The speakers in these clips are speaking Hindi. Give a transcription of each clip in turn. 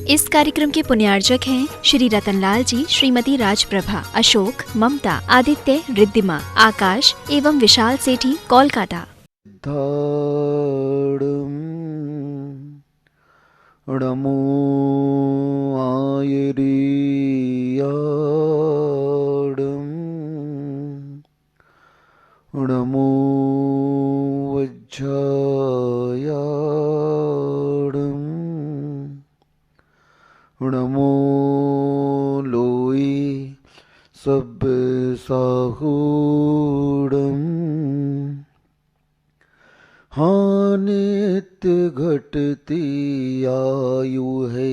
इस कार्यक्रम के पुण्यार्जक हैं श्री रतनलाल जी, श्रीमती राजप्रभा, अशोक, ममता, आदित्य, रिद्धिमा, आकाश एवं विशाल सेठी, कोलकाता। नमो आयरीयाडं नमो वज्रायाडं नमो लोई सब साहूडं हाँ नित्य घटती आयु है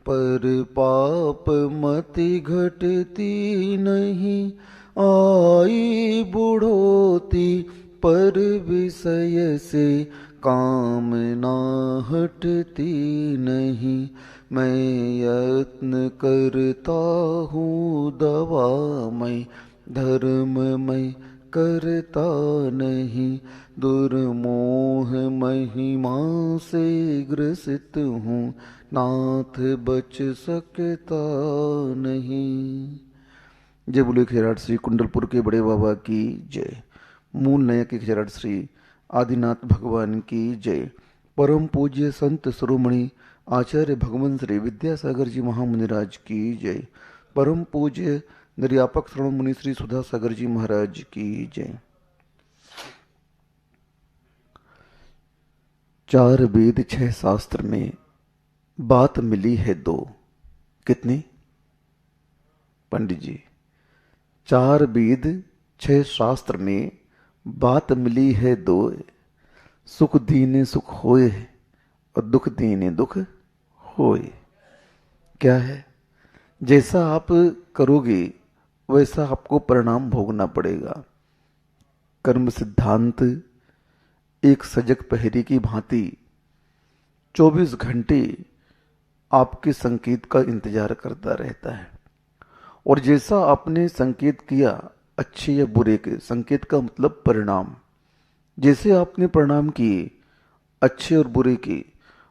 पर पाप मति घटती नहीं, आई बुढ़ोती पर विषय से कामना हटती नहीं। मैं यत्न करता हूँ दवा मैं धर्म मैं करता नहीं, दुर्मोह महिमा से ग्रसित हूँ नाथ बच सकता नहीं। जय बोले खैराट श्री कुंडलपुर के बड़े बाबा की जय। मूल नया के खैराट श्री आदिनाथ भगवान की जय। परम पूज्य संत शिरोमणि आचार्य भगवान श्री विद्यासागर जी महामुनिराज की जय। परम पूज्य निर्यापक श्रवण मुनि श्री सुधा सागर जी महाराज की जय। 4 वेद 6 शास्त्र में बात मिली है 2। कितनी पंडित जी? 4 वेद 6 शास्त्र में बात मिली है 2। सुख दीने सुख होए और दुख दीने दुख होए। क्या है? जैसा आप करोगे वैसा आपको परिणाम भोगना पड़ेगा। कर्म सिद्धांत एक सजग पहरे की भांति 24 घंटे आपके संकेत का इंतजार करता रहता है, और जैसा आपने संकेत किया, अच्छे या बुरे के, संकेत का मतलब परिणाम, जैसे आपने परिणाम किए अच्छे और बुरे के,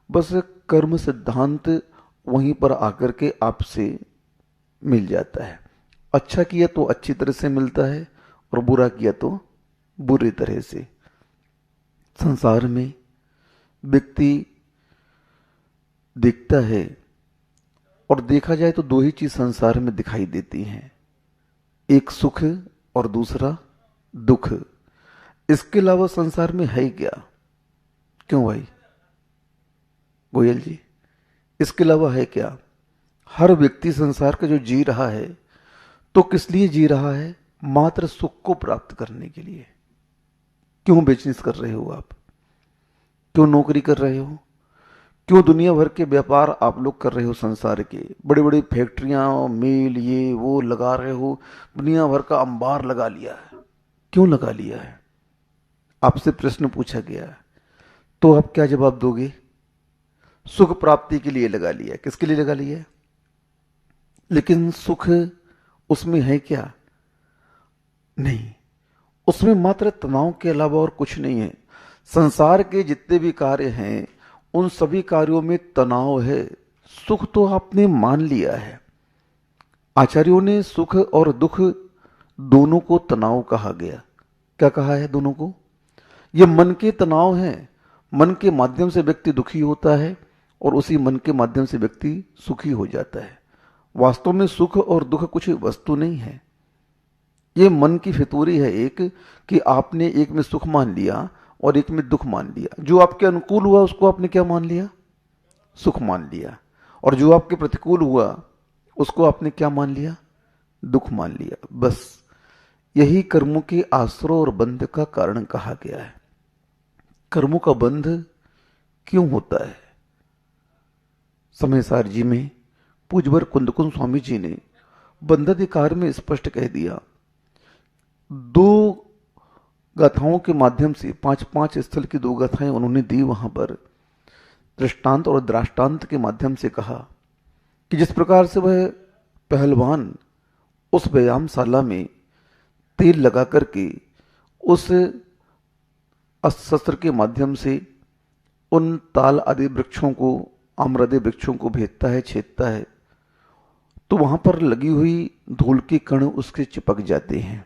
बस कर्म सिद्धांत वहीं पर आकर के आपसे मिल जाता है। अच्छा किया तो अच्छी तरह से मिलता है और बुरा किया तो बुरी तरह से। संसार में व्यक्ति दिखता है, और देखा जाए तो 2 ही चीज संसार में दिखाई देती हैं, एक सुख और दूसरा दुख। इसके अलावा संसार में है क्या? क्यों भाई गोयल जी, इसके अलावा है क्या? हर व्यक्ति संसार का जो जी रहा है तो किस लिए जी रहा है? मात्र सुख को प्राप्त करने के लिए। क्यों बिजनेस कर रहे हो आप? क्यों नौकरी कर रहे हो? क्यों दुनिया भर के व्यापार आप लोग कर रहे हो? संसार के बड़ी बड़ी फैक्ट्रियां, मिल, ये वो लगा रहे हो, दुनिया भर का अंबार लगा लिया है। क्यों लगा लिया है? आपसे प्रश्न पूछा गया है तो आप क्या जवाब दोगे? सुख प्राप्ति के लिए लगा लिया। किसके लिए लगा लिया? लेकिन सुख उसमें है क्या? नहीं, उसमें मात्र तनाव के अलावा और कुछ नहीं है। संसार के जितने भी कार्य हैं उन सभी कार्यों में तनाव है। सुख तो आपने मान लिया है। आचार्यों ने सुख और दुख दोनों को तनाव कहा गया। क्या कहा है दोनों को? ये मन के तनाव हैं। मन के माध्यम से व्यक्ति दुखी होता है और उसी मन के माध्यम से व्यक्ति सुखी हो जाता है। वास्तव में सुख और दुख कुछ वस्तु नहीं है। ये मन की फितूरी है एक, कि आपने एक में सुख मान लिया और एक में दुख मान लिया। जो आपके अनुकूल हुआ उसको आपने क्या मान लिया? सुख मान लिया। और जो आपके प्रतिकूल हुआ उसको आपने क्या मान लिया? दुख मान लिया। बस यही कर्मों के आश्रय और बंध का कारण कहा गया है। कर्मों का बंध क्यों होता है? समयसार जी में पूज्यवर कुंदकुंद स्वामी जी ने बंधाधिकार में स्पष्ट कह दिया। 2 गाथाओं के माध्यम से 5 स्थल की 2 गाथाएं उन्होंने दी। वहां पर दृष्टांत और द्राष्टांत के माध्यम से कहा कि जिस प्रकार से वह पहलवान उस व्यायामशाला में तेल लगा करके उस अस्त्र शस्त्र के माध्यम से उन ताल आदि वृक्षों को आम्रदे वृक्षों को भेदता है, छेदता है, तो वहां पर लगी हुई धूल के कण उसके चिपक जाते हैं।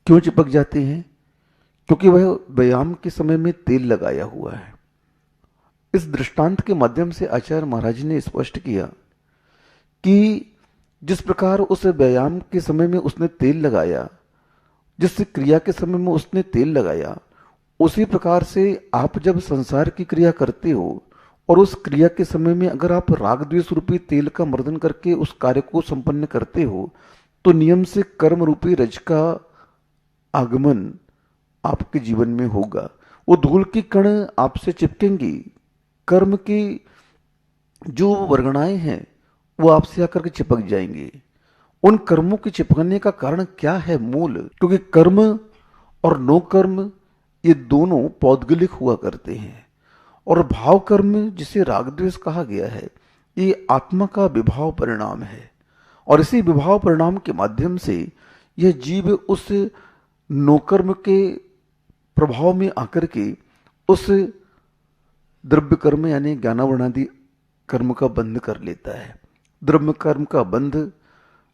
क्यों चिपक जाते हैं? क्योंकि वह व्यायाम के समय में तेल लगाया हुआ है। इस दृष्टांत के माध्यम से आचार्य महाराज ने स्पष्ट किया कि जिस प्रकार उस व्यायाम के समय में उसने तेल लगाया, जिस क्रिया के समय में उसने तेल लगाया, उसी प्रकार से आप जब संसार की क्रिया करते हो और उस क्रिया के समय में अगर आप राग द्वेष रूपी तेल का मर्दन करके उस कार्य को संपन्न करते हो, तो नियम से कर्म रूपी रज का आगमन आपके जीवन में होगा। वो धूल की कण आपसे चिपकेंगी, कर्म की जो वर्गणाएं हैं वो आपसे आकर के चिपक जाएंगे। उन कर्मों के चिपकने का कारण क्या है? मूल, क्योंकि कर्म और नो कर्म ये दोनों पौद्गलिक हुआ करते हैं, और भाव कर्म जिसे राग द्वेष कहा गया है ये आत्मा का विभाव परिणाम है, और इसी विभाव परिणाम के माध्यम से यह जीव उस नोकर्म के प्रभाव में आकर के उस द्रव्य कर्म यानी ज्ञानावरणादि कर्म का बंध कर लेता है। द्रव्य कर्म का बंध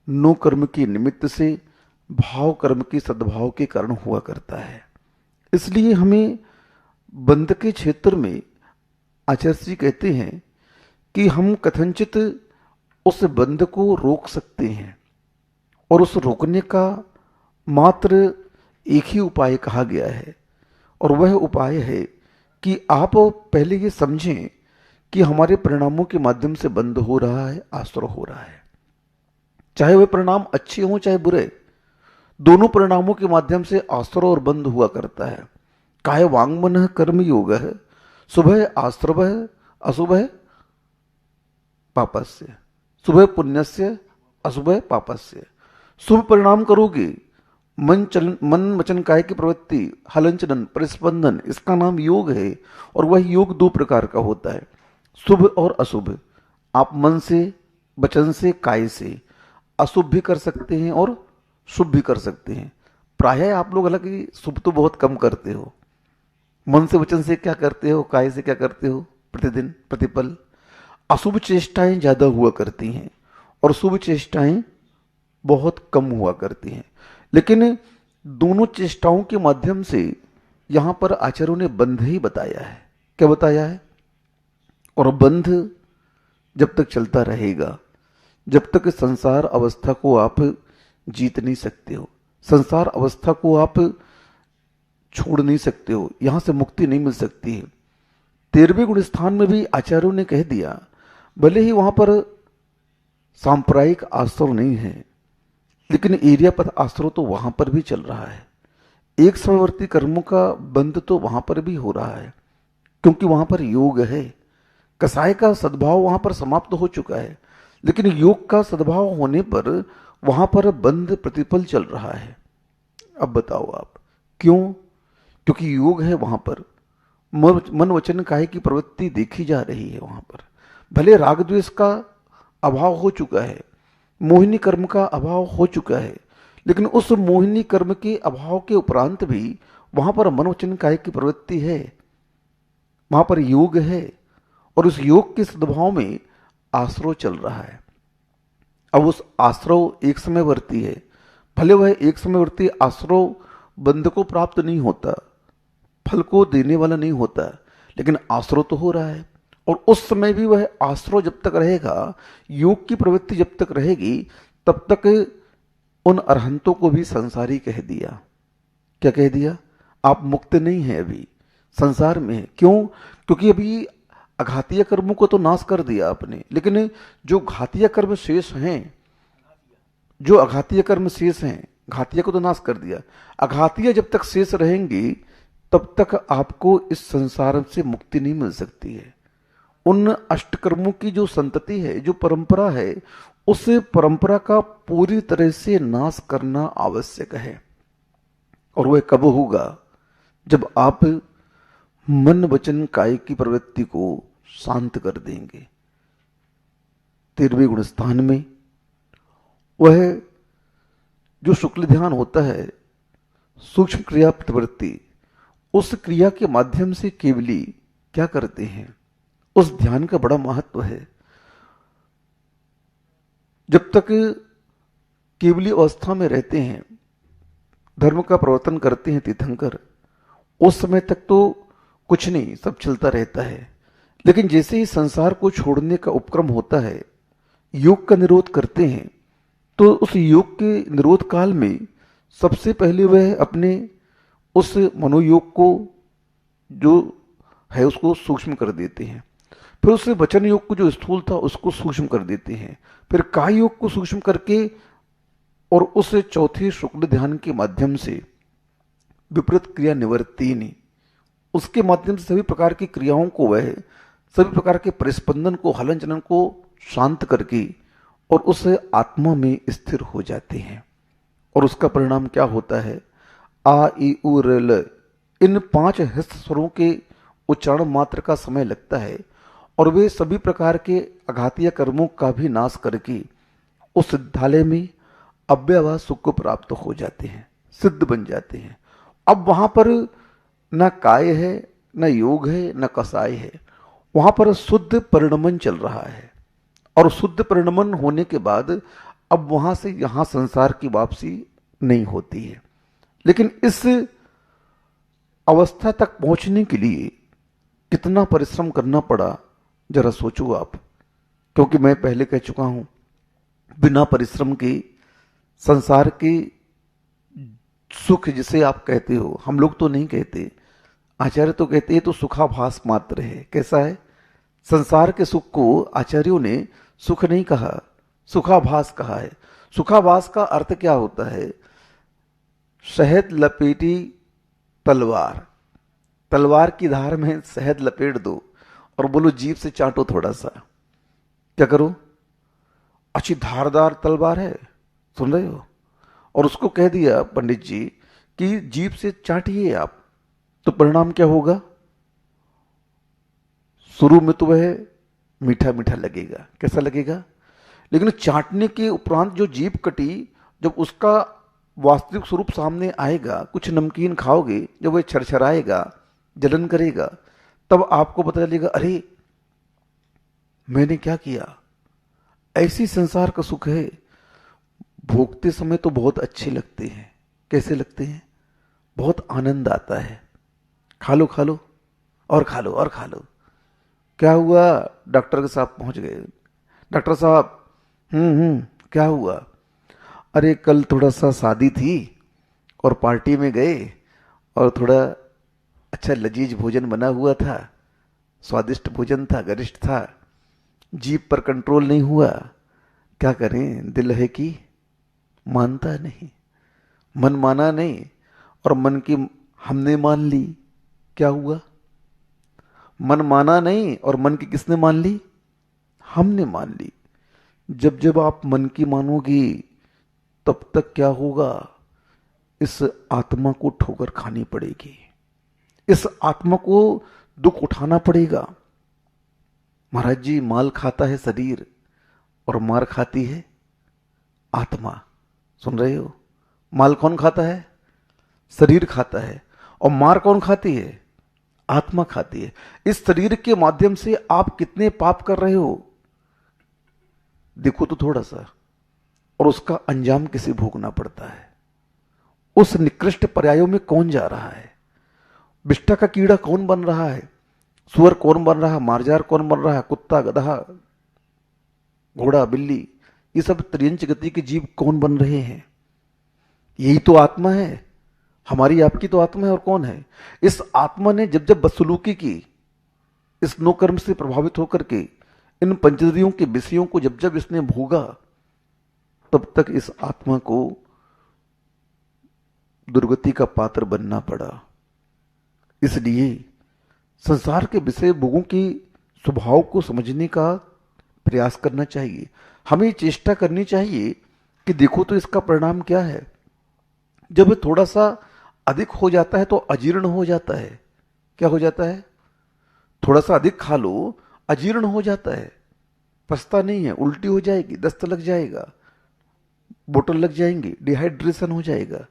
नो कर्म के निमित्त से भाव कर्म के सद्भाव के कारण हुआ करता है। इसलिए हमें बंध के क्षेत्र में आचार्य जी कहते हैं कि हम कथनचित उस बंध को रोक सकते हैं, और उस रोकने का मात्र एक ही उपाय कहा गया है, और वह उपाय है कि आप पहले ये समझें कि हमारे परिणामों के माध्यम से बंध हो रहा है, आश्रय हो रहा है। चाहे वह परिणाम अच्छे हों चाहे बुरे, दोनों परिणामों के माध्यम से आश्रय और बंध हुआ करता है। काय वांग मन कर्म योग है, सुबह आश्रय अशुभ पापस्य, सुबह पुण्यस्य अशुभ पापस्य। शुभ परिणाम करोगे, मन वचन काय की प्रवृत्ति, हलनचलन परिस्पंदन, इसका नाम योग है। और वह योग दो प्रकार का होता है, शुभ और अशुभ। आप मन से, वचन से, काय से अशुभ भी कर सकते हैं और शुभ भी कर सकते हैं। प्राय आप लोग हालांकि शुभ तो बहुत कम करते हो। मन से वचन से क्या करते हो, काय से क्या करते हो प्रतिदिन प्रतिपल। अशुभ चेष्टाएं ज्यादा हुआ करती हैं और शुभ चेष्टाएं बहुत कम हुआ करती हैं। लेकिन दोनों चेष्टाओं के माध्यम से यहां पर आचार्यों ने बंध ही बताया है। क्या बताया है? और बंध जब तक चलता रहेगा, जब तक संसार अवस्था को आप जीत नहीं सकते हो, संसार अवस्था को आप छोड़ नहीं सकते हो, यहां से मुक्ति नहीं मिल सकती है। 13वें गुण स्थान में भी आचार्यों ने कह दिया, भले ही वहां पर सांप्रदायिक आश्रय नहीं है, लेकिन एरिया पथ आश्रय तो वहां पर भी चल रहा है। एक समवर्ती कर्मों का बंध तो वहां पर भी हो रहा है, क्योंकि वहां पर योग है। कसाय का सद्भाव वहां पर समाप्त हो चुका है, लेकिन योग का सद्भाव होने पर वहां पर बंध प्रतिपल चल रहा है। अब बताओ आप क्यों? क्योंकि योग है वहां पर, मन वचन काय की प्रवृत्ति देखी जा रही है। वहां पर भले राग द्वेष का अभाव हो चुका है, मोहिनी कर्म का अभाव हो चुका है, लेकिन उस मोहिनी कर्म के अभाव के उपरांत भी वहां पर मन वचन काय की प्रवृत्ति है, वहां पर योग है, और उस योग के सद्भाव में आश्रय चल रहा है। अब उस आश्रय एक समयवर्ती है, भले वह एक समयवर्ती आश्रय बंध को प्राप्त नहीं होता, फल को देने वाला नहीं होता, लेकिन आश्रय तो हो रहा है। और उस समय भी वह आश्रय जब तक रहेगा, योग की प्रवृत्ति जब तक रहेगी, तब तक उन अरहंतों को भी संसारी कह दिया। क्या कह दिया? आप मुक्त नहीं है, अभी संसार में है। क्यों? क्योंकि अभी अघातीय कर्मों को तो नाश कर दिया आपने, लेकिन जो घातीय कर्म शेष हैं, जो अघातीय कर्म शेष हैं, घातीय को तो नाश कर दिया, अघातीय जब तक शेष रहेंगे तब तक आपको इस संसार से मुक्ति नहीं मिल सकती है। उन अष्टकर्मों की जो संतति है, जो परंपरा है, उस परंपरा का पूरी तरह से नाश करना आवश्यक है। और वह कब होगा? जब आप मन वचन काय की प्रवृत्ति को शांत कर देंगे। 13वें गुण स्थान में वह जो शुक्ल ध्यान होता है, सूक्ष्म क्रिया प्रवृत्ति, उस क्रिया के माध्यम से केवली क्या करते हैं? उस ध्यान का बड़ा महत्व है। जब तक केवली अवस्था में रहते हैं, धर्म का प्रवर्तन करते हैं तीर्थंकर, उस समय तक तो कुछ नहीं, सब चलता रहता है। लेकिन जैसे ही संसार को छोड़ने का उपक्रम होता है, योग का निरोध करते हैं, तो उस योग के निरोध काल में सबसे पहले वह अपने उस मनोयोग को जो है उसको सूक्ष्म कर देते हैं। फिर उस वचन योग को जो स्थूल था उसको सूक्ष्म कर देते हैं। फिर काय योग को सूक्ष्म करके और उस चौथे शुक्ल ध्यान के माध्यम से विपरीत क्रिया निवर्तिनी, उसके माध्यम से सभी प्रकार की क्रियाओं को, वह सभी प्रकार के परिस्पंदन को, हलन चलन को शांत करके और उस आत्मा में स्थिर हो जाते हैं। और उसका परिणाम क्या होता है? आ ई उ र ल, इन 5 हस्त स्वरों के उच्चारण मात्र का समय लगता है और वे सभी प्रकार के आघातीय कर्मों का भी नाश करके उस सिद्धालय में अव्ययभाव सुख को प्राप्त हो जाते हैं, सिद्ध बन जाते हैं। अब वहां पर न काय है, न योग है, न कसाय है, वहां पर शुद्ध परिणमन चल रहा है। और शुद्ध परिणमन होने के बाद अब वहां से यहां संसार की वापसी नहीं होती है। लेकिन इस अवस्था तक पहुंचने के लिए कितना परिश्रम करना पड़ा, जरा सोचो आप। क्योंकि मैं पहले कह चुका हूं, बिना परिश्रम के संसार के सुख जिसे आप कहते हो, हम लोग तो नहीं कहते, आचार्य तो कहते हैं तो सुखाभास मात्र है। कैसा है? संसार के सुख को आचार्यों ने सुख नहीं कहा, सुखाभास कहा है। सुखाभास का अर्थ क्या होता है? शहद लपेटी तलवार, तलवार की धार में शहद लपेट दो और बोलो जीभ से चाटो थोड़ा सा, क्या करो? अच्छी धारदार तलवार है, सुन रहे हो, और उसको कह दिया पंडित जी कि जीभ से चाटिए आप, तो परिणाम क्या होगा? शुरू में तो वह मीठा मीठा लगेगा, कैसा लगेगा? लेकिन चाटने के उपरांत जो जीभ कटी, जब उसका वास्तविक स्वरूप सामने आएगा, कुछ नमकीन खाओगे, जब वह छरछराएगा, जलन करेगा, तब आपको पता चलेगा अरे मैंने क्या किया। ऐसी संसार का सुख है। भोगते समय तो बहुत अच्छे लगते हैं। कैसे लगते हैं? बहुत आनंद आता है। खा लो खा लो और खा लो और खा लो। क्या हुआ? डॉक्टर के साथ पहुंच गए। डॉक्टर साहब, क्या हुआ? अरे कल थोड़ा सा शादी थी और पार्टी में गए और थोड़ा अच्छा लजीज भोजन बना हुआ था, स्वादिष्ट भोजन था, गरिष्ठ था, जीभ पर कंट्रोल नहीं हुआ। क्या करें, दिल है कि मानता नहीं, मन माना नहीं, और मन की हमने मान ली। क्या हुआ? मन माना नहीं और मन की किसने मान ली? हमने मान ली। जब जब आप मन की मानोगी तब तक क्या होगा? इस आत्मा को ठोकर खानी पड़ेगी, इस आत्मा को दुख उठाना पड़ेगा। महाराज जी, माल खाता है शरीर और मार खाती है आत्मा। सुन रहे हो? माल कौन खाता है? शरीर खाता है। और मार कौन खाती है? आत्मा खाती है। इस शरीर के माध्यम से आप कितने पाप कर रहे हो देखो तो थोड़ा सा, और उसका अंजाम किसे भोगना पड़ता है। उस निकृष्ट पर्यायों में कौन जा रहा है? विष्ठा का कीड़ा कौन बन रहा है? सुअर कौन बन रहा है? मार्जार कौन बन रहा है? कुत्ता, गधा, घोड़ा, बिल्ली, ये सब त्रियंच गति के जीव कौन बन रहे हैं? यही तो आत्मा है, हमारी आपकी तो आत्मा है। और कौन है? इस आत्मा ने जब जब बदसलूकी की, इस नो कर्म से प्रभावित होकर के इन पंचेंद्रियों के विषयों को जब जब इसने भोगा, तब तक इस आत्मा को दुर्गति का पात्र बनना पड़ा। इसलिए संसार के विषय भोगों के स्वभाव को समझने का प्रयास करना चाहिए। हमें चेष्टा करनी चाहिए कि देखो तो इसका परिणाम क्या है। जब थोड़ा सा अधिक हो जाता है तो अजीर्ण हो जाता है। क्या हो जाता है? थोड़ा सा अधिक खा लो, अजीर्ण हो जाता है, पचता नहीं है, उल्टी हो जाएगी, दस्त लग जाएगा, बोतल लग जाएंगी, डिहाइड्रेशन हो जाएगा।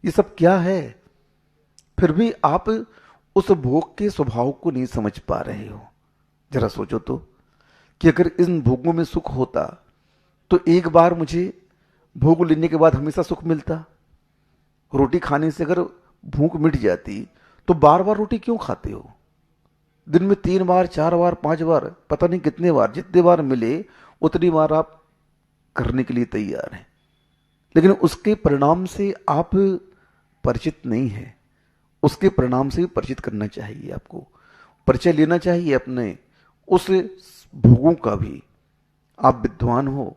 ये सब क्या है? फिर भी आप उस भोग के स्वभाव को नहीं समझ पा रहे हो। जरा सोचो तो कि अगर इन भोगों में सुख होता तो एक बार मुझे भोग लेने के बाद हमेशा सुख मिलता। रोटी खाने से अगर भूख मिट जाती तो बार बार रोटी क्यों खाते हो? दिन में 3 बार, 4 बार, 5 बार, पता नहीं कितने बार, जितने बार मिले उतनी बार आप करने के लिए तैयार हैं। लेकिन उसके परिणाम से आप परिचित नहीं है। उसके परिणाम से भी परिचित करना चाहिए, आपको परिचय लेना चाहिए अपने उस भोगों का भी। आप विद्वान हो,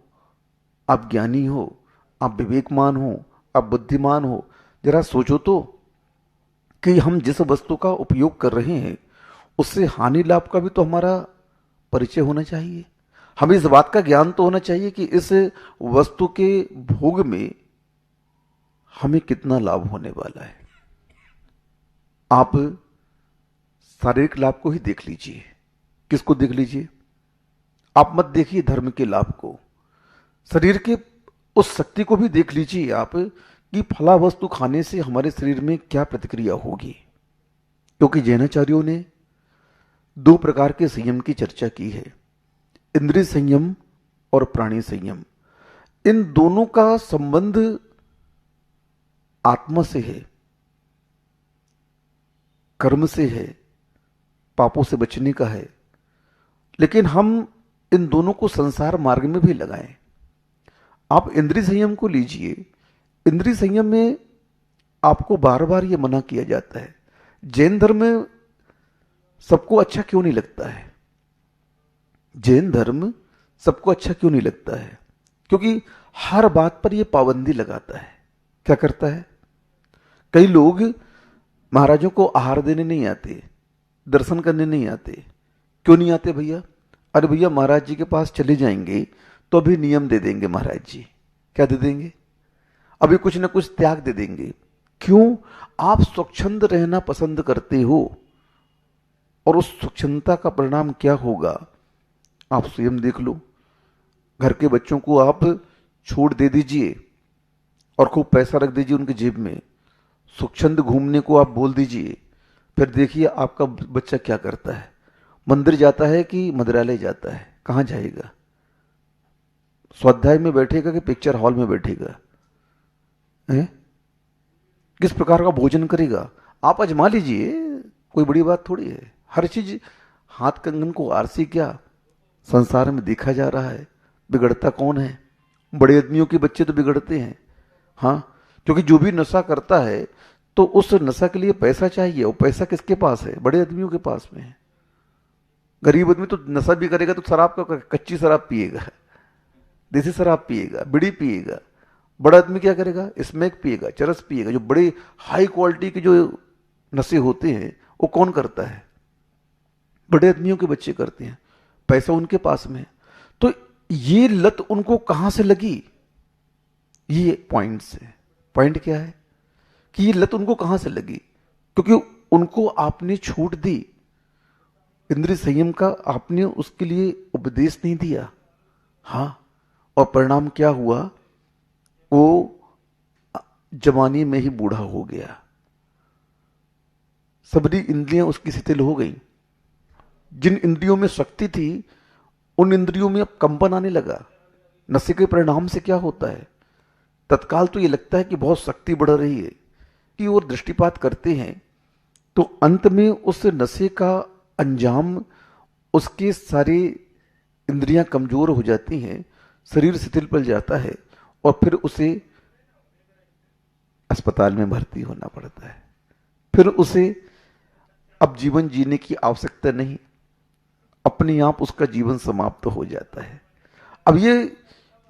आप ज्ञानी हो, आप विवेकमान हो, आप बुद्धिमान हो, जरा सोचो तो कि हम जिस वस्तु का उपयोग कर रहे हैं उससे हानि लाभ का भी तो हमारा परिचय होना चाहिए। हमें इस बात का ज्ञान तो होना चाहिए कि इस वस्तु के भोग में हमें कितना लाभ होने वाला है। आप शारीरिक लाभ को ही देख लीजिए। किसको देख लीजिए? आप मत देखिए धर्म के लाभ को, शरीर के उस शक्ति को भी देख लीजिए आप कि फला वस्तु खाने से हमारे शरीर में क्या प्रतिक्रिया होगी। क्योंकि जैनाचार्यों ने 2 प्रकार के संयम की चर्चा की है, इंद्रिय संयम और प्राणी संयम। इन दोनों का संबंध आत्मा से है, कर्म से है, पापों से बचने का है। लेकिन हम इन दोनों को संसार मार्ग में भी लगाएं। आप इंद्रिय संयम को लीजिए। इंद्रिय संयम में आपको बार बार यह मना किया जाता है। जैन धर्म में सबको अच्छा क्यों नहीं लगता है? जैन धर्म सबको अच्छा क्यों नहीं लगता है? क्योंकि हर बात पर यह पाबंदी लगाता है। क्या करता है? कई लोग महाराजों को आहार देने नहीं आते, दर्शन करने नहीं आते। क्यों नहीं आते भैया? अरे भैया महाराज जी के पास चले जाएंगे तो अभी नियम दे देंगे महाराज जी। क्या दे देंगे? अभी कुछ ना कुछ त्याग दे देंगे। क्यों? आप स्वच्छंद रहना पसंद करते हो और उस स्वच्छंदता का परिणाम क्या होगा आप स्वयं देख लो। घर के बच्चों को आप छूट दे दीजिए और खूब पैसा रख दीजिए उनकी जेब में, स्वच्छंद घूमने को आप बोल दीजिए, फिर देखिए आपका बच्चा क्या करता है। मंदिर जाता है कि मंदिरालय जाता है? कहां जाएगा? स्वाध्याय में बैठेगा कि पिक्चर हॉल में बैठेगा? किस प्रकार का भोजन करेगा? आप आजमा लीजिए, कोई बड़ी बात थोड़ी है। हर चीज हाथ कंगन को आरसी क्या संसार में देखा जा रहा है। बिगड़ता कौन है? बड़े आदमियों के बच्चे तो बिगड़ते हैं। हाँ, क्योंकि जो भी नशा करता है तो उस नशा के लिए पैसा चाहिए। वो पैसा किसके पास है? बड़े आदमियों के पास में है। गरीब आदमी तो नशा भी करेगा तो शराब का, कच्ची शराब पिएगा, देसी शराब पिएगा, बीड़ी पिएगा। बड़ा आदमी क्या करेगा? स्मैक पिएगा, चरस पिएगा। जो बड़े हाई क्वालिटी के जो नशे होते हैं वो कौन करता है? बड़े आदमियों के बच्चे करते हैं, पैसा उनके पास में है। तो ये लत उनको कहां से लगी? ये पॉइंट से। पॉइंट क्या है कि ये लत उनको कहां से लगी? क्योंकि उनको आपने छूट दी, इंद्रिय संयम का आपने उसके लिए उपदेश नहीं दिया। हां, और परिणाम क्या हुआ? वो जवानी में ही बूढ़ा हो गया, सबरी इंद्रियां उसकी शिथिल हो गई। जिन इंद्रियों में शक्ति थी उन इंद्रियों में अब कंपन आने लगा। नशे के परिणाम से क्या होता है? तत्काल तो ये लगता है कि बहुत शक्ति बढ़ रही है कि और दृष्टिपात करते हैं तो अंत में उस नशे का अंजाम, उसके सारे इंद्रियां कमजोर हो जाती हैं, शरीर शिथिल पड़ जाता है और फिर उसे अस्पताल में भर्ती होना पड़ता है। फिर उसे अब जीवन जीने की आवश्यकता नहीं, अपने आप उसका जीवन समाप्त हो जाता है। अब ये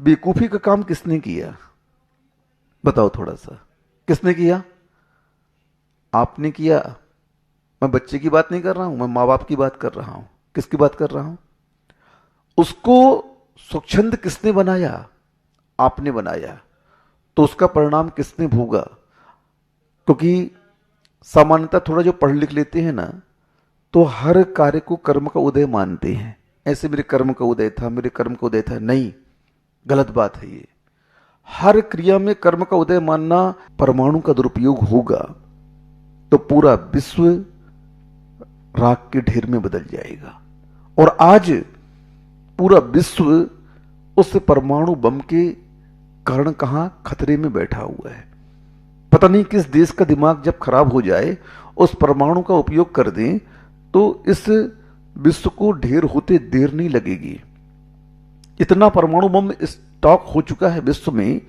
बेवकूफी का काम किसने किया? बताओ थोड़ा सा, किसने किया? आपने किया। मैं बच्चे की बात नहीं कर रहा हूं, मैं मां बाप की बात कर रहा हूं। किसकी बात कर रहा हूं? उसको स्वच्छंद किसने बनाया? आपने बनाया। तो उसका परिणाम किसने भोगा? क्योंकि सामान्यतः थोड़ा जो पढ़ लिख लेते हैं ना तो हर कार्य को कर्म का उदय मानते हैं। ऐसे मेरे कर्म का उदय था, मेरे कर्म का उदय था। नहीं, गलत बात है ये। हर क्रिया में कर्म का उदय मानना परमाणु का दुरुपयोग होगा तो पूरा विश्व राख के ढेर में बदल जाएगा और आज पूरा विश्व उस परमाणु बम के कारण कहां खतरे में बैठा हुआ है। पता नहीं किस देश का दिमाग जब खराब हो जाए, उस परमाणु का उपयोग कर दें, तो इस विश्व को ढेर होते देर नहीं लगेगी। इतना परमाणु बम स्टॉक हो चुका है विश्व में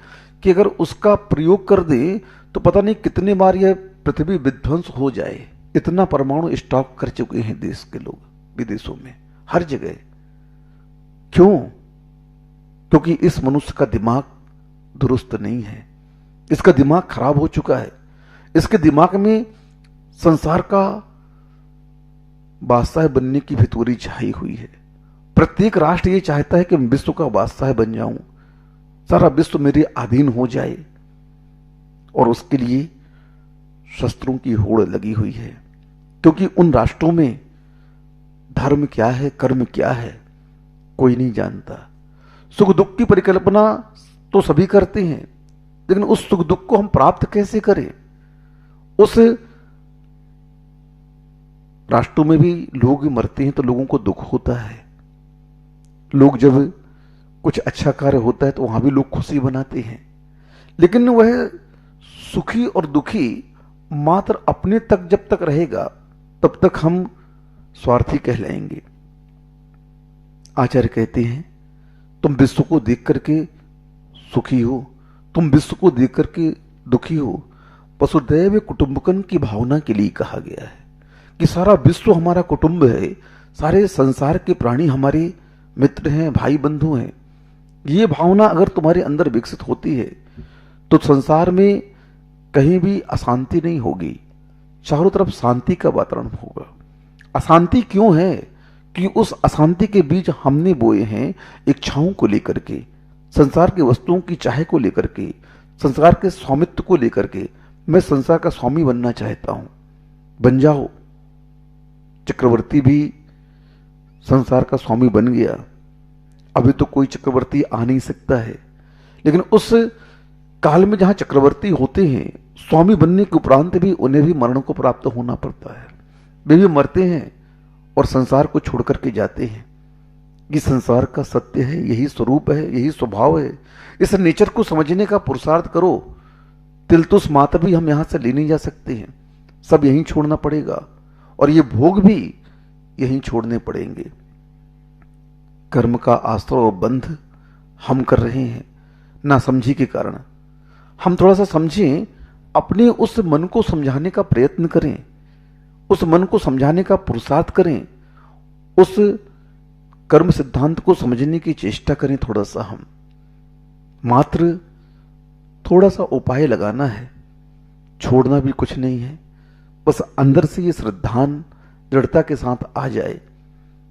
कि अगर उसका प्रयोग कर दें तो पता नहीं कितने बार यह पृथ्वी विध्वंस हो जाए। इतना परमाणु स्टॉक कर चुके हैं देश के लोग, विदेशों में, हर जगह। क्यों? क्योंकि इस मनुष्य का दिमाग दुरुस्त नहीं है, इसका दिमाग खराब हो चुका है। इसके दिमाग में संसार का बादशाह बनने की भितौरी छाई हुई है। प्रत्येक राष्ट्र ये चाहता है कि मैं विश्व का बादशाह बन जाऊं, सारा विश्व मेरे अधीन हो जाए, और उसके लिए शस्त्रों की होड़ लगी हुई है। क्योंकि उन राष्ट्रों में धर्म क्या है, कर्म क्या है, कोई नहीं जानता। सुख दुख की परिकल्पना तो सभी करते हैं, लेकिन उस सुख दुख को हम प्राप्त कैसे करें? उस राष्ट्रों में भी लोग मरते हैं तो लोगों को दुख होता है। लोग जब कुछ अच्छा कार्य होता है तो वहां भी लोग खुशी बनाते हैं, लेकिन वह सुखी और दुखी मात्र अपने तक जब तक रहेगा तब तक हम स्वार्थी कहलाएंगे। आचार्य कहते हैं, तुम विश्व को देख करके सुखी हो, तुम विश्व को देख करके दुखी हो। वसुदैव कुटुंबकम की भावना के लिए कहा गया है कि सारा विश्व हमारा कुटुंब है, सारे संसार के प्राणी हमारे मित्र हैं, भाई बंधु हैं। ये भावना अगर तुम्हारे अंदर विकसित होती है तो संसार में कहीं भी अशांति नहीं होगी, चारों तरफ शांति का वातावरण होगा। अशांति क्यों है? कि उस अशांति के बीज हमने बोए हैं इच्छाओं को लेकर के, संसार के वस्तुओं की चाह को लेकर के, संसार के स्वामित्व को लेकर के। मैं संसार का स्वामी बनना चाहता हूं, बन जाओ। चक्रवर्ती भी संसार का स्वामी बन गया। अभी तो कोई चक्रवर्ती आ नहीं सकता है, लेकिन उस काल में जहां चक्रवर्ती होते हैं, स्वामी बनने के उपरांत भी उन्हें भी मरण को प्राप्त होना पड़ता है। वे भी मरते हैं और संसार को छोड़ करके जाते हैं। ये संसार का सत्य है, यही स्वरूप है, यही स्वभाव है। इस नेचर को समझने का पुरुषार्थ करो। तिलतुस मात्र भी हम यहां से ले नहीं जा सकते हैं, सब यहीं छोड़ना पड़ेगा, और ये भोग भी यहीं छोड़ने पड़ेंगे। कर्म का आश्रय और बंध हम कर रहे हैं ना समझी के कारण। हम थोड़ा सा समझें, अपने उस मन को समझाने का प्रयत्न करें, उस मन को समझाने का पुरुषार्थ करें, उस कर्म सिद्धांत को समझने की चेष्टा करें। थोड़ा सा हम मात्र थोड़ा सा उपाय लगाना है, छोड़ना भी कुछ नहीं है। बस अंदर से ये श्रद्धान दृढ़ता के साथ आ जाए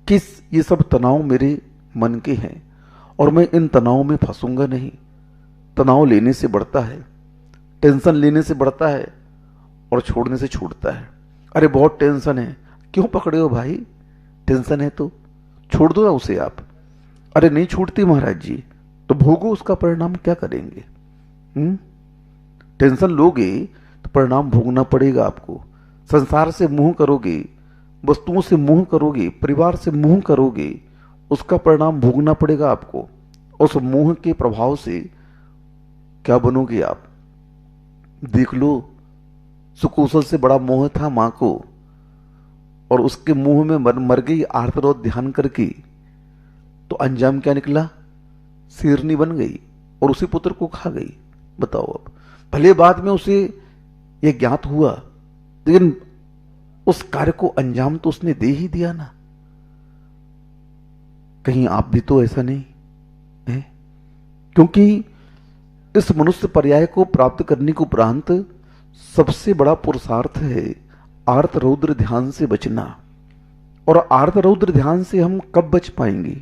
कि ये सब तनाव मेरे मन के हैं और मैं इन तनाव में फंसूंगा नहीं। तनाव लेने से बढ़ता है, टेंशन लेने से बढ़ता है, और छोड़ने से छूटता है। अरे बहुत टेंशन है, क्यों पकड़े हो भाई? टेंशन है तो छोड़ दो उसे आप। अरे नहीं छूटती महाराज जी, तो भोगो उसका परिणाम, क्या करेंगे? टेंशन लोगे तो परिणाम भोगना पड़ेगा आपको। संसार से मुंह करोगे, वस्तुओं से मुंह करोगे, परिवार से मुंह करोगे, उसका परिणाम भोगना पड़ेगा आपको। उस मुंह के प्रभाव से क्या बनोगे आप? देख लो, सुकौशल से बड़ा मोह था मां को, और उसके मुंह में मर गई आर्तरोध ध्यान करके, तो अंजाम क्या निकला? शेरनी बन गई और उसी पुत्र को खा गई। बताओ अब, भले बाद में उसे यह ज्ञात हुआ, लेकिन उस कार्य को अंजाम तो उसने दे ही दिया ना। कहीं आप भी तो ऐसा नहीं है? क्योंकि इस मनुष्य पर्याय को प्राप्त करने के उपरांत सबसे बड़ा पुरुषार्थ है आर्त रौद्र ध्यान से बचना। और आर्त रौद्र ध्यान से हम कब बच पाएंगे?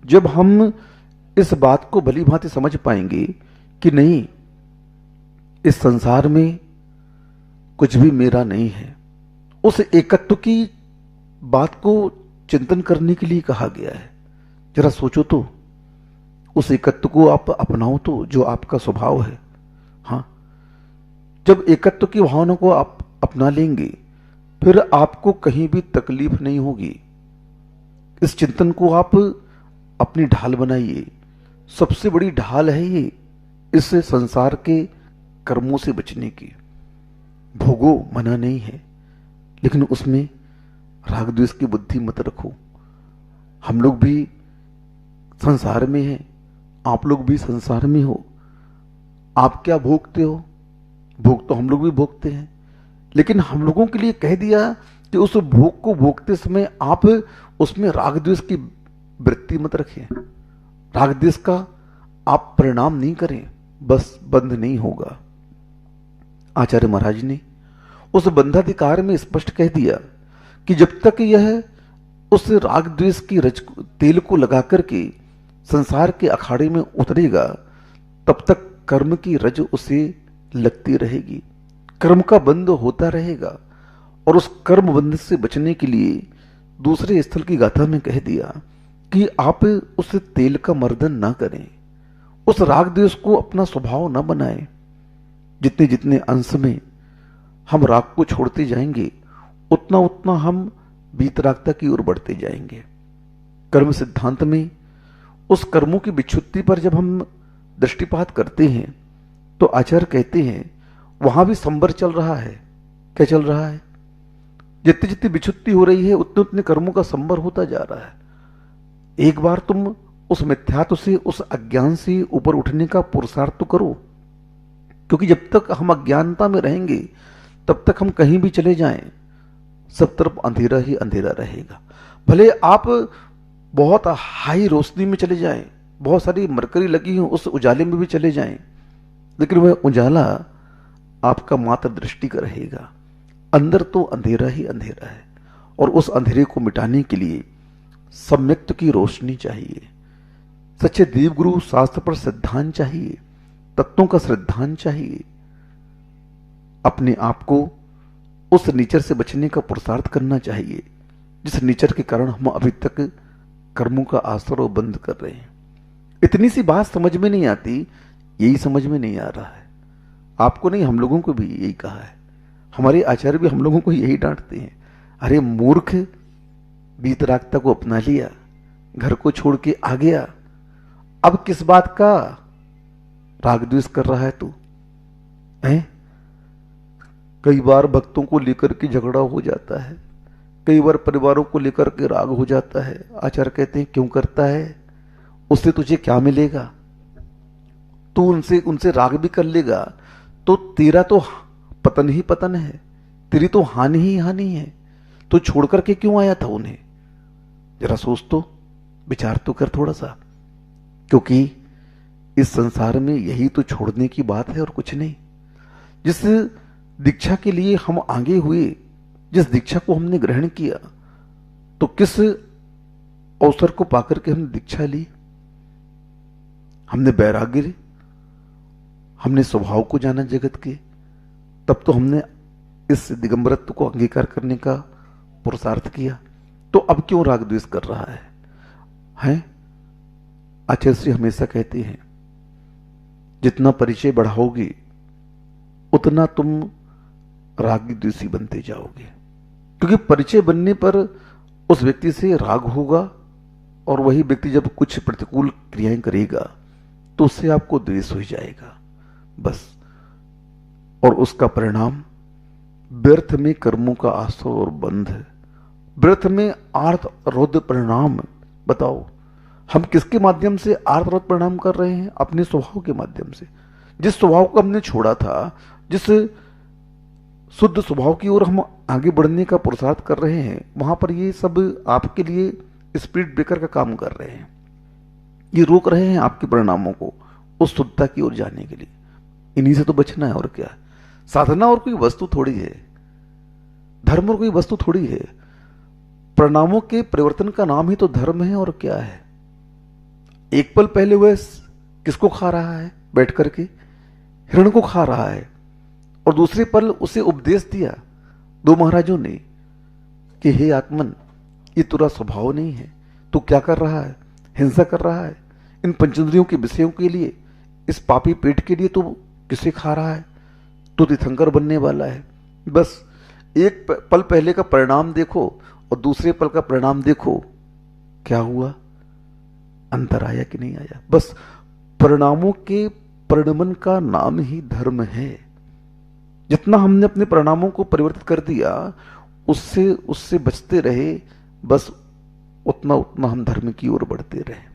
जब हम इस बात को भली भांति समझ पाएंगे कि नहीं, इस संसार में कुछ भी मेरा नहीं है। उस एकत्व की बात को चिंतन करने के लिए कहा गया है। जरा सोचो तो, उस एकत्व को आप अपनाओ तो, जो आपका स्वभाव है। हाँ, जब एकत्व की भावना को आप अपना लेंगे, फिर आपको कहीं भी तकलीफ नहीं होगी। इस चिंतन को आप अपनी ढाल बनाइए। सबसे बड़ी ढाल है ये इस संसार के कर्मों से बचने की। भोगो मना नहीं है, लेकिन उसमें राग द्वेष की बुद्धि मत रखो। हम लोग भी संसार में हैं, आप लोग भी संसार में हो। आप क्या भोगते हो, भोग तो हम लोग भी भोगते हैं, लेकिन हम लोगों के लिए कह दिया कि उस भोग को भोगते समय आप उसमें राग द्वेष की वृत्ति मत रखें, राग द्वेष का आप परिणाम नहीं करें, बस बंध नहीं होगा। आचार्य महाराज ने उस बंधाधिकार में स्पष्ट कह दिया कि जब तक यह उस राग द्वेष की रज तेल को लगा करके संसार के अखाड़े में उतरेगा, तब तक कर्म की रज उसे लगती रहेगी, कर्म का बंध होता रहेगा। और उस कर्म बंध से बचने के लिए दूसरे स्थल की गाथा में कह दिया कि आप उस तेल का मर्दन ना करें, उस राग द्वेष को अपना स्वभाव ना बनाएं। जितने जितने अंश में हम राग को छोड़ते जाएंगे, उतना उतना हम वीतरागता की ओर बढ़ते जाएंगे। कर्म सिद्धांत में उस कर्मों की विच्छुत्ति पर जब हम दृष्टिपात करते हैं तो आचार्य कहते हैं वहां भी संबर चल रहा है। क्या चल रहा है? जितनी जितनी विच्छुत्ति हो रही है, उतने उतने कर्मों का संबर होता जा रहा है। एक बार तुम उस मिथ्यात्व से, उस अज्ञान से ऊपर उठने का पुरुषार्थ तो करो, क्योंकि जब तक हम अज्ञानता में रहेंगे तब तक हम कहीं भी चले जाएं, सब तरफ अंधेरा ही अंधेरा रहेगा। भले आप बहुत हाई रोशनी में चले जाएं, बहुत सारी मरकरी लगी हो उस उजाले में भी चले जाएं, लेकिन वह उजाला आपका मात्र दृष्टि का रहेगा, अंदर तो अंधेरा ही अंधेरा है। और उस अंधेरे को मिटाने के लिए सम्यक्त की रोशनी चाहिए, सच्चे देवगुरु शास्त्र पर श्रद्धान चाहिए, तत्वों का श्रद्धान चाहिए। अपने आप को उस नीचर से बचने का पुरुषार्थ करना चाहिए जिस नीचर के कारण हम अभी तक कर्मों का आसरा बंद कर रहे हैं। इतनी सी बात समझ में नहीं आती, यही समझ में नहीं आ रहा है। आपको नहीं, हम लोगों को भी यही कहा है। हमारे आचार्य भी हम लोगों को यही डांटते हैं, अरे मूर्ख, वीतरागता को अपना लिया, घर को छोड़ के आ गया, अब किस बात का राग द्वेष कर रहा है तू? हैं? कई बार भक्तों को लेकर के झगड़ा हो जाता है, कई बार परिवारों को लेकर के राग हो जाता है। आचार्य कहते हैं क्यों करता है? उससे तुझे क्या मिलेगा? तू उनसे राग भी कर लेगा तो तेरा तो पतन ही पतन है, तेरी तो हानि ही हानि है। तो छोड़ करके क्यों आया था उन्हें? जरा सोच तो, विचार तो कर थोड़ा सा, क्योंकि इस संसार में यही तो छोड़ने की बात है और कुछ नहीं। जिस दीक्षा के लिए हम आगे हुए, जिस दीक्षा को हमने ग्रहण किया, तो किस अवसर को पाकर के हमने दीक्षा ली? हमने वैराग्य, हमने स्वभाव को जाना जगत के, तब तो हमने इस दिगंबरत्व को अंगीकार करने का पुरुषार्थ किया। तो अब क्यों राग द्वेष कर रहा है? हैं? आचार्य श्री हमेशा कहते हैं जितना परिचय बढ़ाओगे उतना तुम रागी द्वेषी बनते जाओगे, क्योंकि परिचय बनने पर उस व्यक्ति से राग होगा और वही व्यक्ति जब कुछ प्रतिकूल क्रियाएं करेगा तो उससे आपको द्वेष हो जाएगा बस। और उसका परिणाम व्यर्थ में कर्मों का आसर और बंध, व्यर्थ में आर्थ रोध परिणाम। बताओ हम किसके माध्यम से आर्थ रोध परिणाम कर रहे हैं? अपने स्वभाव के माध्यम से। जिस स्वभाव को हमने छोड़ा था, जिस शुद्ध स्वभाव की ओर हम आगे बढ़ने का पुरुषार्थ कर रहे हैं, वहां पर ये सब आपके लिए स्पीड ब्रेकर का काम कर रहे हैं। ये रोक रहे हैं आपके परिणामों को उस शुद्धता की ओर जाने के लिए। इन्हीं से तो बचना है, और क्या। साधना और कोई वस्तु थोड़ी है, धर्म और कोई वस्तु थोड़ी है। परिणामों के परिवर्तन का नाम ही तो धर्म है, और क्या है। एक पल पहले वह किसको खा रहा है? बैठ करके हिरण को खा रहा है, और दूसरे पल उसे उपदेश दिया दो महाराजों ने कि हे आत्मन, ये तेरा स्वभाव नहीं है, तू क्या कर रहा है? हिंसा कर रहा है। इन पंचेंद्रियों के विषयों के लिए, इस पापी पेट के लिए तू किसे खा रहा है? तू तीर्थंकर बनने वाला है। बस एक पल पहले का परिणाम देखो और दूसरे पल का परिणाम देखो, क्या हुआ, अंतर आया कि नहीं आया? बस परिणामों के परिणमन का नाम ही धर्म है। जितना हमने अपने परिणामों को परिवर्तित कर दिया, उससे उससे बचते रहे, बस उतना उतना हम धर्म की ओर बढ़ते रहे।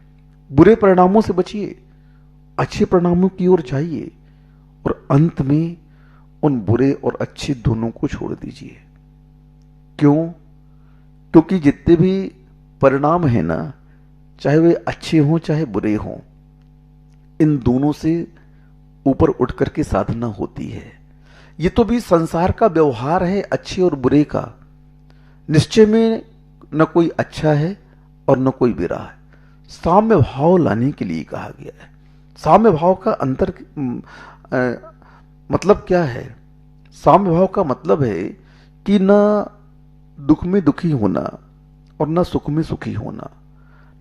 बुरे परिणामों से बचिए, अच्छे परिणामों की ओर जाइए, और अंत में उन बुरे और अच्छे दोनों को छोड़ दीजिए। क्यों? क्योंकि जितने भी परिणाम है ना, चाहे वे अच्छे हों चाहे बुरे हों, इन दोनों से ऊपर उठ करके साधना होती है। ये तो भी संसार का व्यवहार है अच्छे और बुरे का। निश्चय में न कोई अच्छा है और न कोई बुरा है। साम्य भाव लाने के लिए कहा गया है। साम्य भाव का मतलब क्या है? साम्य भाव का मतलब है कि न दुख में दुखी होना और न सुख में सुखी होना,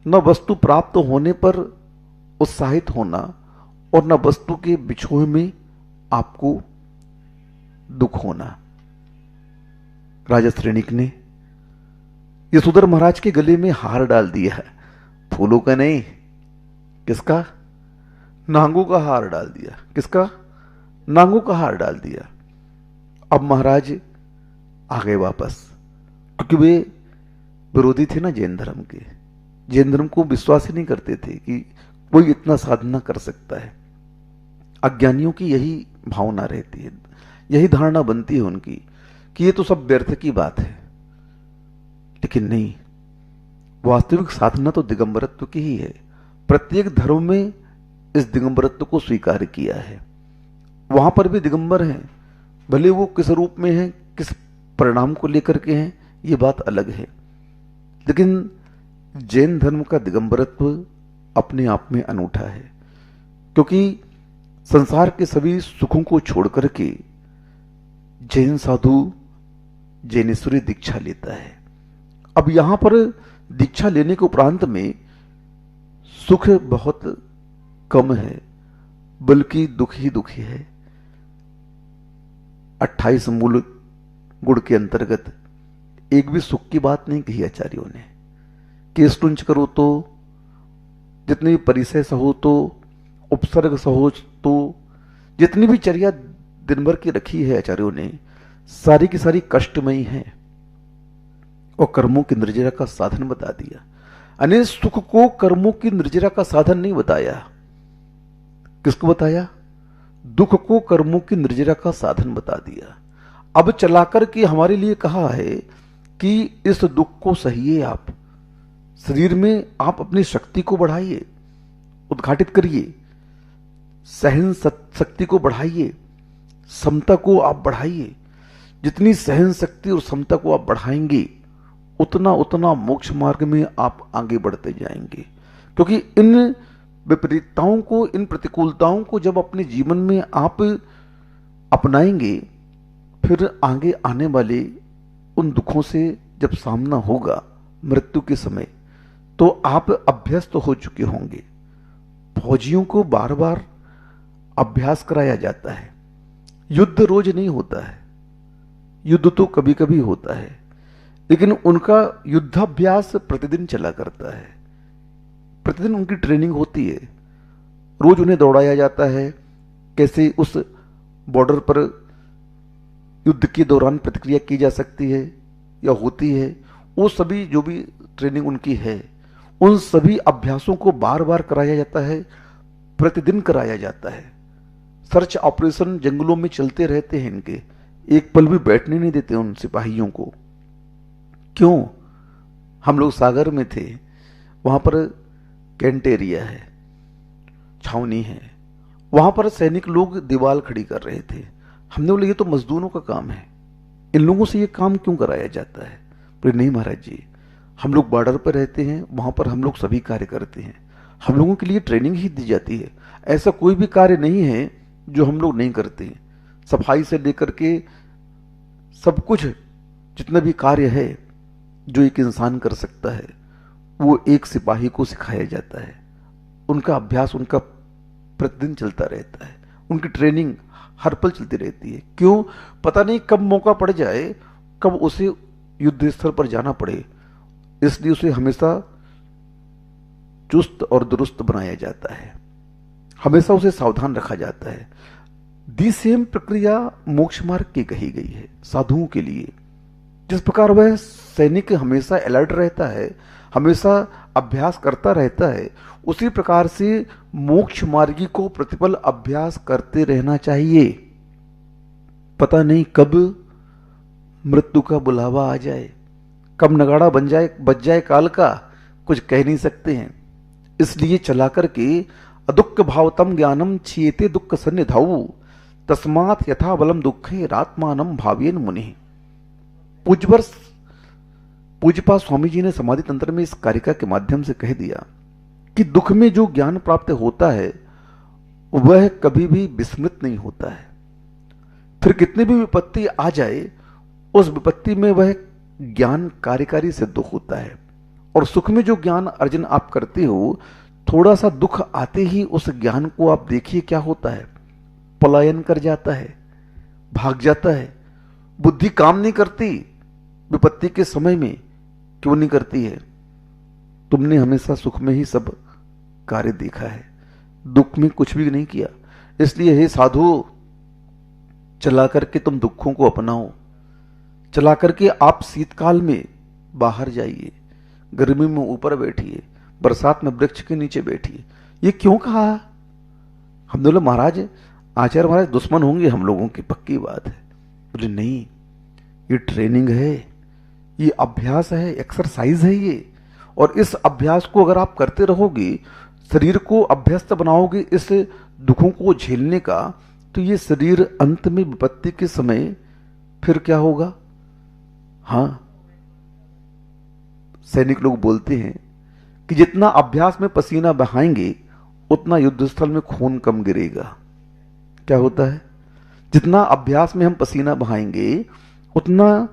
न वस्तु प्राप्त होने पर उत्साहित होना और न वस्तु के बिछोह में आपको दुख होना। राजा श्रेणिक ने यशोधर महाराज के गले में हार डाल दिया है, फूलों का नहीं, किसका? नांगों का हार डाल दिया। किसका? नांगों का हार डाल दिया। अब महाराज आ गए वापस, क्योंकि वे विरोधी थे ना जैन धर्म के। जैन धर्म को विश्वास ही नहीं करते थे कि कोई इतना साधना कर सकता है। अज्ञानियों की यही भावना रहती है, यही धारणा बनती है उनकी कि ये तो सब व्यर्थ की बात है। लेकिन नहीं, वास्तविक साधना तो दिगंबरत्व की ही है। प्रत्येक धर्म में इस दिगंबरत्व को स्वीकार किया है। वहां पर भी दिगंबर हैं, भले वो किस रूप में हैं, किस परिणाम को लेकर के हैं, ये बात अलग है। लेकिन जैन धर्म का दिगंबरत्व अपने आप में अनूठा है, क्योंकि संसार के सभी सुखों को छोड़ करके जैन साधु जैनेश्वरी दीक्षा लेता है। अब यहां पर दीक्षा लेने के उपरांत में सुख बहुत कम है, बल्कि दुख ही दुख है। 28 मूल गुण के अंतर्गत एक भी सुख की बात नहीं कही आचार्यों ने। केष्टुंच करो तो, जितनी भी परिसय सहो तो, उपसर्ग सहो तो, जितनी भी चर्या दिन भर की रखी है आचार्यों ने, सारी की सारी कष्टमयी है और कर्मों की निर्जरा का साधन बता दिया। यानी सुख को कर्मों की निर्जरा का साधन नहीं बताया। किसको बताया? दुख को कर्मों की निर्जरा का साधन बता दिया। अब चलाकर के हमारे लिए कहा है कि इस दुख को सहिए। आप शरीर में आप अपनी शक्ति को बढ़ाइए, उद्घाटित करिए, सहन शक्ति को बढ़ाइए, समता को आप बढ़ाइए। जितनी सहन शक्ति और समता को आप बढ़ाएंगे, उतना उतना मोक्ष मार्ग में आप आगे बढ़ते जाएंगे। क्योंकि इन विपरीतताओं को, इन प्रतिकूलताओं को जब अपने जीवन में आप अपनाएंगे, फिर आगे आने वाले उन दुखों से जब सामना होगा मृत्यु के समय, तो आप अभ्यस्त हो चुके होंगे। फौजियों को बार बार अभ्यास कराया जाता है। युद्ध रोज नहीं होता है, युद्ध तो कभी कभी होता है, लेकिन उनका युद्धाभ्यास प्रतिदिन चला करता है। प्रतिदिन उनकी ट्रेनिंग होती है, रोज उन्हें दौड़ाया जाता है। कैसे उस बॉर्डर पर युद्ध के दौरान प्रतिक्रिया की जा सकती है या होती है, वो सभी जो भी ट्रेनिंग उनकी है, उन सभी अभ्यासों को बार बार कराया जाता है, प्रतिदिन कराया जाता है। सर्च ऑपरेशन जंगलों में चलते रहते हैं इनके, एक पल भी बैठने नहीं देते उन सिपाहियों को। क्यों? हम लोग सागर में थे, वहां पर कैंट एरिया है, छावनी है, वहां पर सैनिक लोग दीवार खड़ी कर रहे थे। हमने बोले ये तो मजदूरों का काम है, इन लोगों से ये काम क्यों कराया जाता है? बोले नहीं महाराज जी, हम लोग बॉर्डर पर रहते हैं, वहां पर हम लोग सभी कार्य करते हैं, हम लोगों के लिए ट्रेनिंग ही दी जाती है। ऐसा कोई भी कार्य नहीं है जो हम लोग नहीं करते। सफाई से लेकर के सब कुछ, जितना भी कार्य है जो एक इंसान कर सकता है, वो एक सिपाही को सिखाया जाता है। उनका अभ्यास, उनका प्रतिदिन चलता रहता है, उनकी ट्रेनिंग हर पल चलती रहती है। क्यों? पता नहीं कब मौका पड़ जाए, कब उसे युद्ध स्थल पर जाना पड़े, इसलिए उसे हमेशा चुस्त और दुरुस्त बनाया जाता है, हमेशा उसे सावधान रखा जाता है। दी सेम प्रक्रिया मोक्ष मार्ग की कही गई है साधुओं के लिए। जिस प्रकार वह सैनिक हमेशा अलर्ट रहता है, हमेशा अभ्यास करता रहता है, उसी प्रकार से मोक्ष मार्गी को प्रतिपल अभ्यास करते रहना चाहिए। पता नहीं कब मृत्यु का बुलावा आ जाए, कब नगाड़ा बज जाए काल का, कुछ कह नहीं सकते हैं। इसलिए चला करके अदुक्ख भावतम ज्ञानम छियेते दुख सन्निधाऊ तस्मात् यथा बलम दुखे रात्मानम भावेन मुनि। पूज्यपाद स्वामी जी ने समाधि तंत्र में इस कारिका के माध्यम से कह दिया कि दुख में जो ज्ञान प्राप्त होता है वह कभी भी विस्मृत नहीं होता है। फिर कितनी भी विपत्ति आ जाए, उस विपत्ति में वह ज्ञान कार्यकारी सिद्ध होता है। और सुख में जो ज्ञान अर्जन आप करते हो, थोड़ा सा दुख आते ही उस ज्ञान को आप देखिए क्या होता है, पलायन कर जाता है, भाग जाता है। बुद्धि काम नहीं करती विपत्ति के समय में। क्यों नहीं करती है? तुमने हमेशा सुख में ही सब कार्य देखा है, दुख में कुछ भी नहीं किया। इसलिए हे साधु, चला करके तुम दुखों को अपनाओ। चला करके आप शीतकाल में बाहर जाइए, गर्मी में ऊपर बैठिए, बरसात में वृक्ष के नीचे बैठिए। ये क्यों कहा? हमने बोला महाराज, आचार्य महाराज दुश्मन होंगे हम लोगों की, पक्की बात है। बोले नहीं, ये ट्रेनिंग है, ये अभ्यास है, एक्सरसाइज है ये। और इस अभ्यास को अगर आप करते रहोगे, शरीर को अभ्यस्त बनाओगे इस दुखों को झेलने का, तो ये शरीर अंत में विपत्ति के समय फिर क्या होगा? हाँ, सैनिक लोग बोलते हैं कि जितना अभ्यास में पसीना बहाएंगे उतना युद्ध स्थल में खून कम गिरेगा। क्या होता है? जितना अभ्यास में हम पसीना बहाएंगे उतना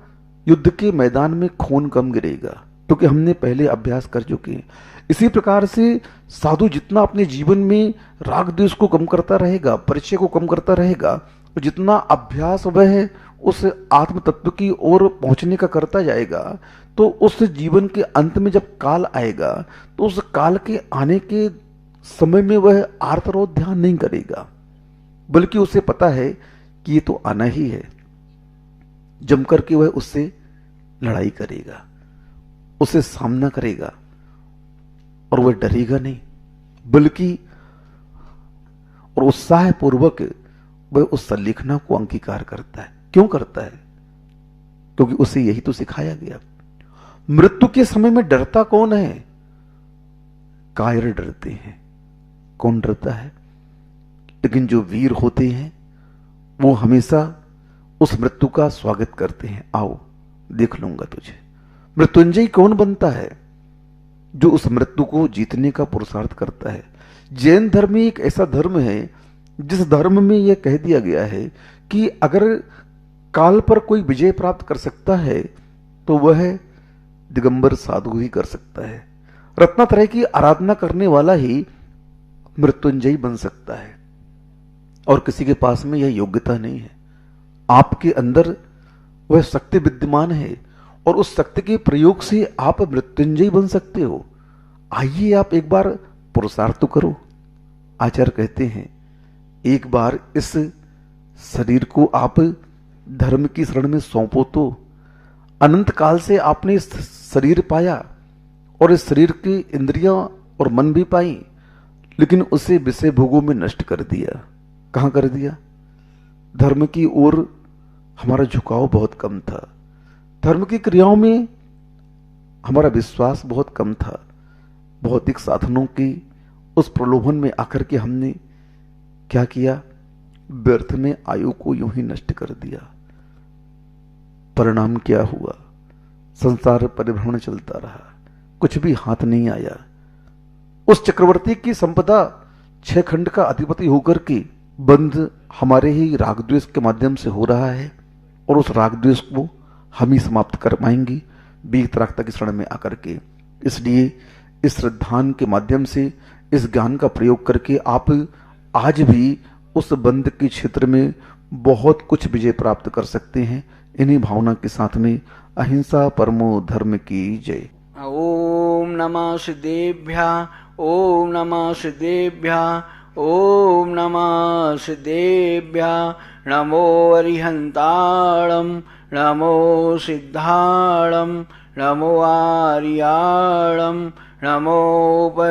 युद्ध के मैदान में खून कम गिरेगा, क्योंकि हमने पहले अभ्यास कर चुके हैं। इसी प्रकार से साधु जितना अपने जीवन में राग द्वेष को कम करता रहेगा, परिचय को कम करता रहेगा, तो जितना अभ्यास वह उस आत्म तत्व की ओर पहुंचने का करता जाएगा, तो उस जीवन के अंत में जब काल आएगा, तो उस काल के आने के समय में वह आर्तरोध ध्यान नहीं करेगा, बल्कि उसे पता है कि ये तो आना ही है। जम करके वह उससे लड़ाई करेगा, उससे सामना करेगा, और वह डरेगा नहीं, बल्कि और उत्साह पूर्वक वह उस संलेखना को अंगीकार करता है। क्यों करता है? क्योंकि उसे यही तो सिखाया गया। मृत्यु के समय में डरता कौन है? कायर डरते हैं। कौन डरता है? लेकिन जो वीर होते हैं वो हमेशा उस मृत्यु का स्वागत करते हैं। आओ देख लूंगा तुझे। मृत्युंजय कौन बनता है? जो उस मृत्यु को जीतने का पुरुषार्थ करता है। जैन धर्म एक ऐसा धर्म है जिस धर्म में यह कह दिया गया है कि अगर काल पर कोई विजय प्राप्त कर सकता है तो वह दिगंबर साधु ही कर सकता है। रत्नात्रय की आराधना करने वाला ही मृत्युंजयी बन सकता है, और किसी के पास में यह योग्यता नहीं है। आपके अंदर वह शक्ति विद्यमान है, और उस शक्ति के प्रयोग से आप मृत्युंजयी बन सकते हो। आइए आप एक बार पुरुषार्थ तो करो। आचार्य कहते हैं एक बार इस शरीर को आप धर्म की शरण में सौंपो, तो अनंत काल से आपने इस शरीर पाया और इस शरीर की इंद्रियां और मन भी पाई, लेकिन उसे विषय भोगों में नष्ट कर दिया। कहां कर दिया? धर्म की ओर हमारा झुकाव बहुत कम था, धर्म की क्रियाओं में हमारा विश्वास बहुत कम था। भौतिक साधनों की उस प्रलोभन में आकर के हमने क्या किया? व्यर्थ में आयु को यूं ही नष्ट कर दिया। परिणाम क्या हुआ? संसार परिभ्रमण चलता रहा, कुछ भी हाथ नहीं आया। उस चक्रवर्ती की संपदा 6 खंड का अधिपति होकर के बंध हमारे ही राग द्वेष के माध्यम से हो रहा है, और उस राग द्वेष को हम ही समाप्त कर पाएंगे वीतरागता की शरण में आकर के। इसलिए इस श्रद्धान के माध्यम से इस ज्ञान का प्रयोग करके आप आज भी उस बंध के क्षेत्र में बहुत कुछ विजय प्राप्त कर सकते हैं। इन्हीं भावना के साथ में अहिंसा परमो धर्म की जय। ओम नमः सिद्धेभ्यः ओम नमः सिद्धेभ्यः ओम नमः सिद्धेभ्यः नमो अरिहन्ताणं नमो सिद्धाणं नमो आर्याणं नमोपध्यायाणं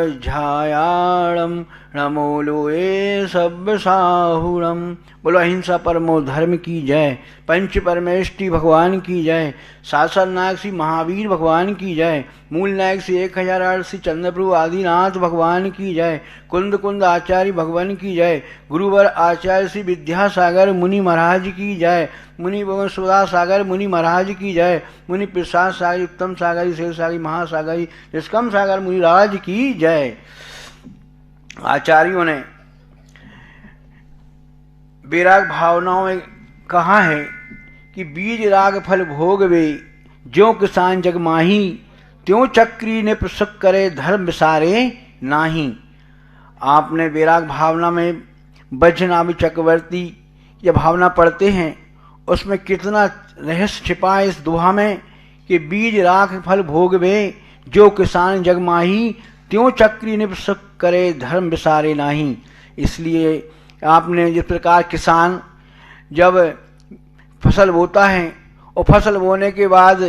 नमो लोए सब्बसाहुणं। बोलो अहिंसा परमो धर्म की जय, पंच परमेष्टि भगवान की जय, शासन नायक श्री महावीर भगवान की जय, मूल नायक श्री 1008 श्री चंद्रप्रभु आदिनाथ भगवान की जय, कुंद कुंद आचार्य भगवान की जय, गुरुवर आचार्य श्री विद्यासागर मुनि महाराज की जय, मुनि सुधा सागर मुनि महाराज की जय, मुनि प्रसाद सागर उत्तम सागरी शेर सागरी महासागरी निष्कम सागर मुनि राज की जय। आचार्यों ने वैराग भावनाओं में कहा है कि बीज राग फल भोग वे, ज्यों किसान जग माही, त्यों चक्री ने प्रसुक करे धर्म विसारे नाही। आपने वैराग भावना में वज्रनाभ चक्रवर्ती यह भावना पढ़ते हैं, उसमें कितना रहस्य छिपा है इस दोहा में कि बीज राग फल भोग वे, जो किसान जग माही, त्यों चक्री ने प्रसुक करे धर्म विसारे नाही। इसलिए आपने जिस प्रकार किसान जब फसल बोता है और फसल बोने के बाद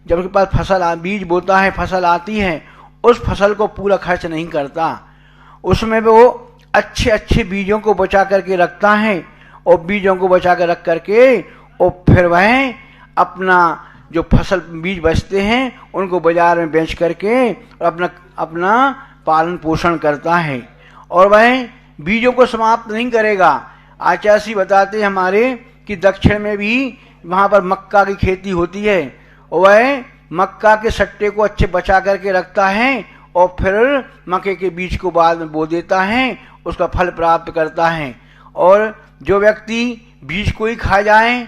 जब उसके पास फसल बीज बोता है, फसल आती है, उस फसल को पूरा खर्च नहीं करता, उसमें वो अच्छे अच्छे बीजों को बचा करके रखता है और बीजों को बचा कर रख करके और फिर वह अपना जो फसल बीज बचते हैं उनको बाजार में बेच करके और अपना पालन पोषण करता है और वह बीजों को समाप्त नहीं करेगा। आचार्य जी बताते हैं हमारे कि दक्षिण में भी वहाँ पर मक्का की खेती होती है और वह मक्का के सट्टे को अच्छे बचा करके रखता है और फिर मक्के के बीज को बाद में बो देता है, उसका फल प्राप्त करता है। और जो व्यक्ति बीज को ही खा जाए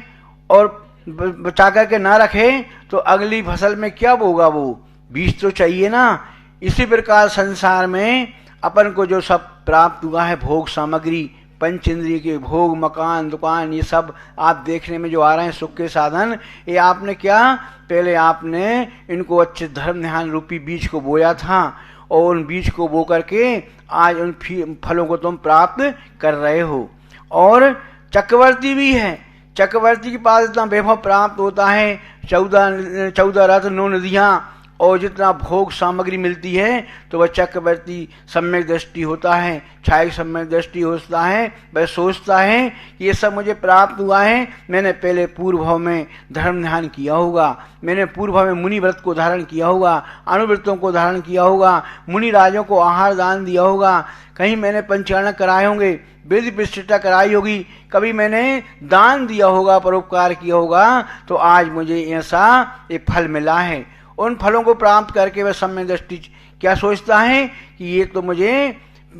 और बचा करके ना रखे तो अगली फसल में क्या बोगा, वो बीज तो चाहिए ना। इसी प्रकार संसार में अपन को जो सब प्राप्त हुआ है भोग सामग्री, पंच इंद्रिय के भोग, मकान दुकान, ये सब आप देखने में जो आ रहे हैं सुख के साधन, ये आपने क्या पहले आपने इनको अच्छे धर्म ध्यान रूपी बीज को बोया था और उन बीज को बो करके आज उन फलों को तुम प्राप्त कर रहे हो। और चक्रवर्ती भी है, चक्रवर्ती के पास इतना वैभव प्राप्त होता है, 14 रथ 9 नदियाँ और जितना भोग सामग्री मिलती है, तो वह चक्रवर्ती सम्यक दृष्टि होता है, छाया सम्यक दृष्टि होता है। वह सोचता है कि ये सब मुझे प्राप्त हुआ है, मैंने पहले पूर्व भाव में धर्म ध्यान किया होगा, मैंने पूर्व भाव में मुनि व्रत को धारण किया होगा, अनुव्रतों को धारण किया होगा, मुनि राजों को आहार दान दिया होगा, कहीं मैंने पंचारण कराए होंगे, वेद प्रतिष्ठा कराई होगी, कभी मैंने दान दिया होगा, परोपकार किया होगा, तो आज मुझे ऐसा ये फल मिला है। उन फलों को प्राप्त करके वह सम्यक दृष्टि क्या सोचता है कि ये तो मुझे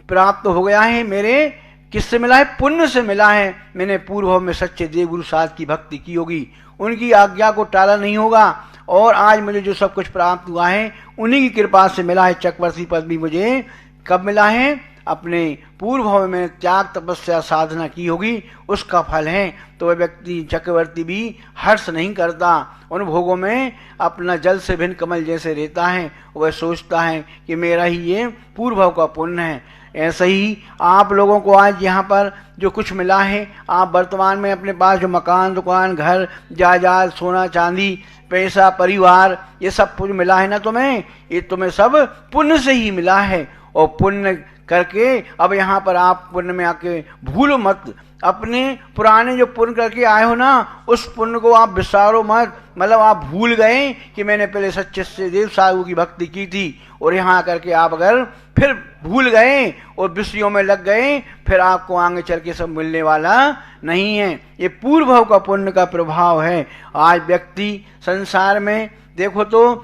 प्राप्त हो गया है, मेरे किससे मिला है, पुण्य से मिला है, मैंने पूर्व में सच्चे देव गुरु साध की भक्ति की होगी, उनकी आज्ञा को टाला नहीं होगा और आज मुझे जो सब कुछ प्राप्त हुआ है उन्हीं की कृपा से मिला है। चक्रवर्ती पद भी मुझे कब मिला है, अपने पूर्व भाव में त्याग तपस्या साधना की होगी, उसका फल है। तो वह व्यक्ति चक्रवर्ती भी हर्ष नहीं करता, उन भोगों में अपना जल से भिन्न कमल जैसे रहता है, वह सोचता है कि मेरा ही ये पूर्व भाव का पुण्य है। ऐसे ही आप लोगों को आज यहाँ पर जो कुछ मिला है, आप वर्तमान में अपने पास जो मकान दुकान घर जायदाद सोना चांदी पैसा परिवार ये सब कुछ मिला है ना तुम्हें, ये तुम्हें सब पुण्य से ही मिला है। और पुण्य करके अब यहाँ पर आप पुण्य में आके भूलो मत, अपने पुराने जो पुण्य करके आए हो ना उस पुण्य को आप विसारो मत। मतलब आप भूल गए कि मैंने पहले सच्चे से देव साधु की भक्ति की थी और यहाँ आकर के आप अगर फिर भूल गए और विषयों में लग गए, फिर आपको आगे चल के सब मिलने वाला नहीं है। ये पूर्व भाव का पुण्य का प्रभाव है। आज व्यक्ति संसार में देखो तो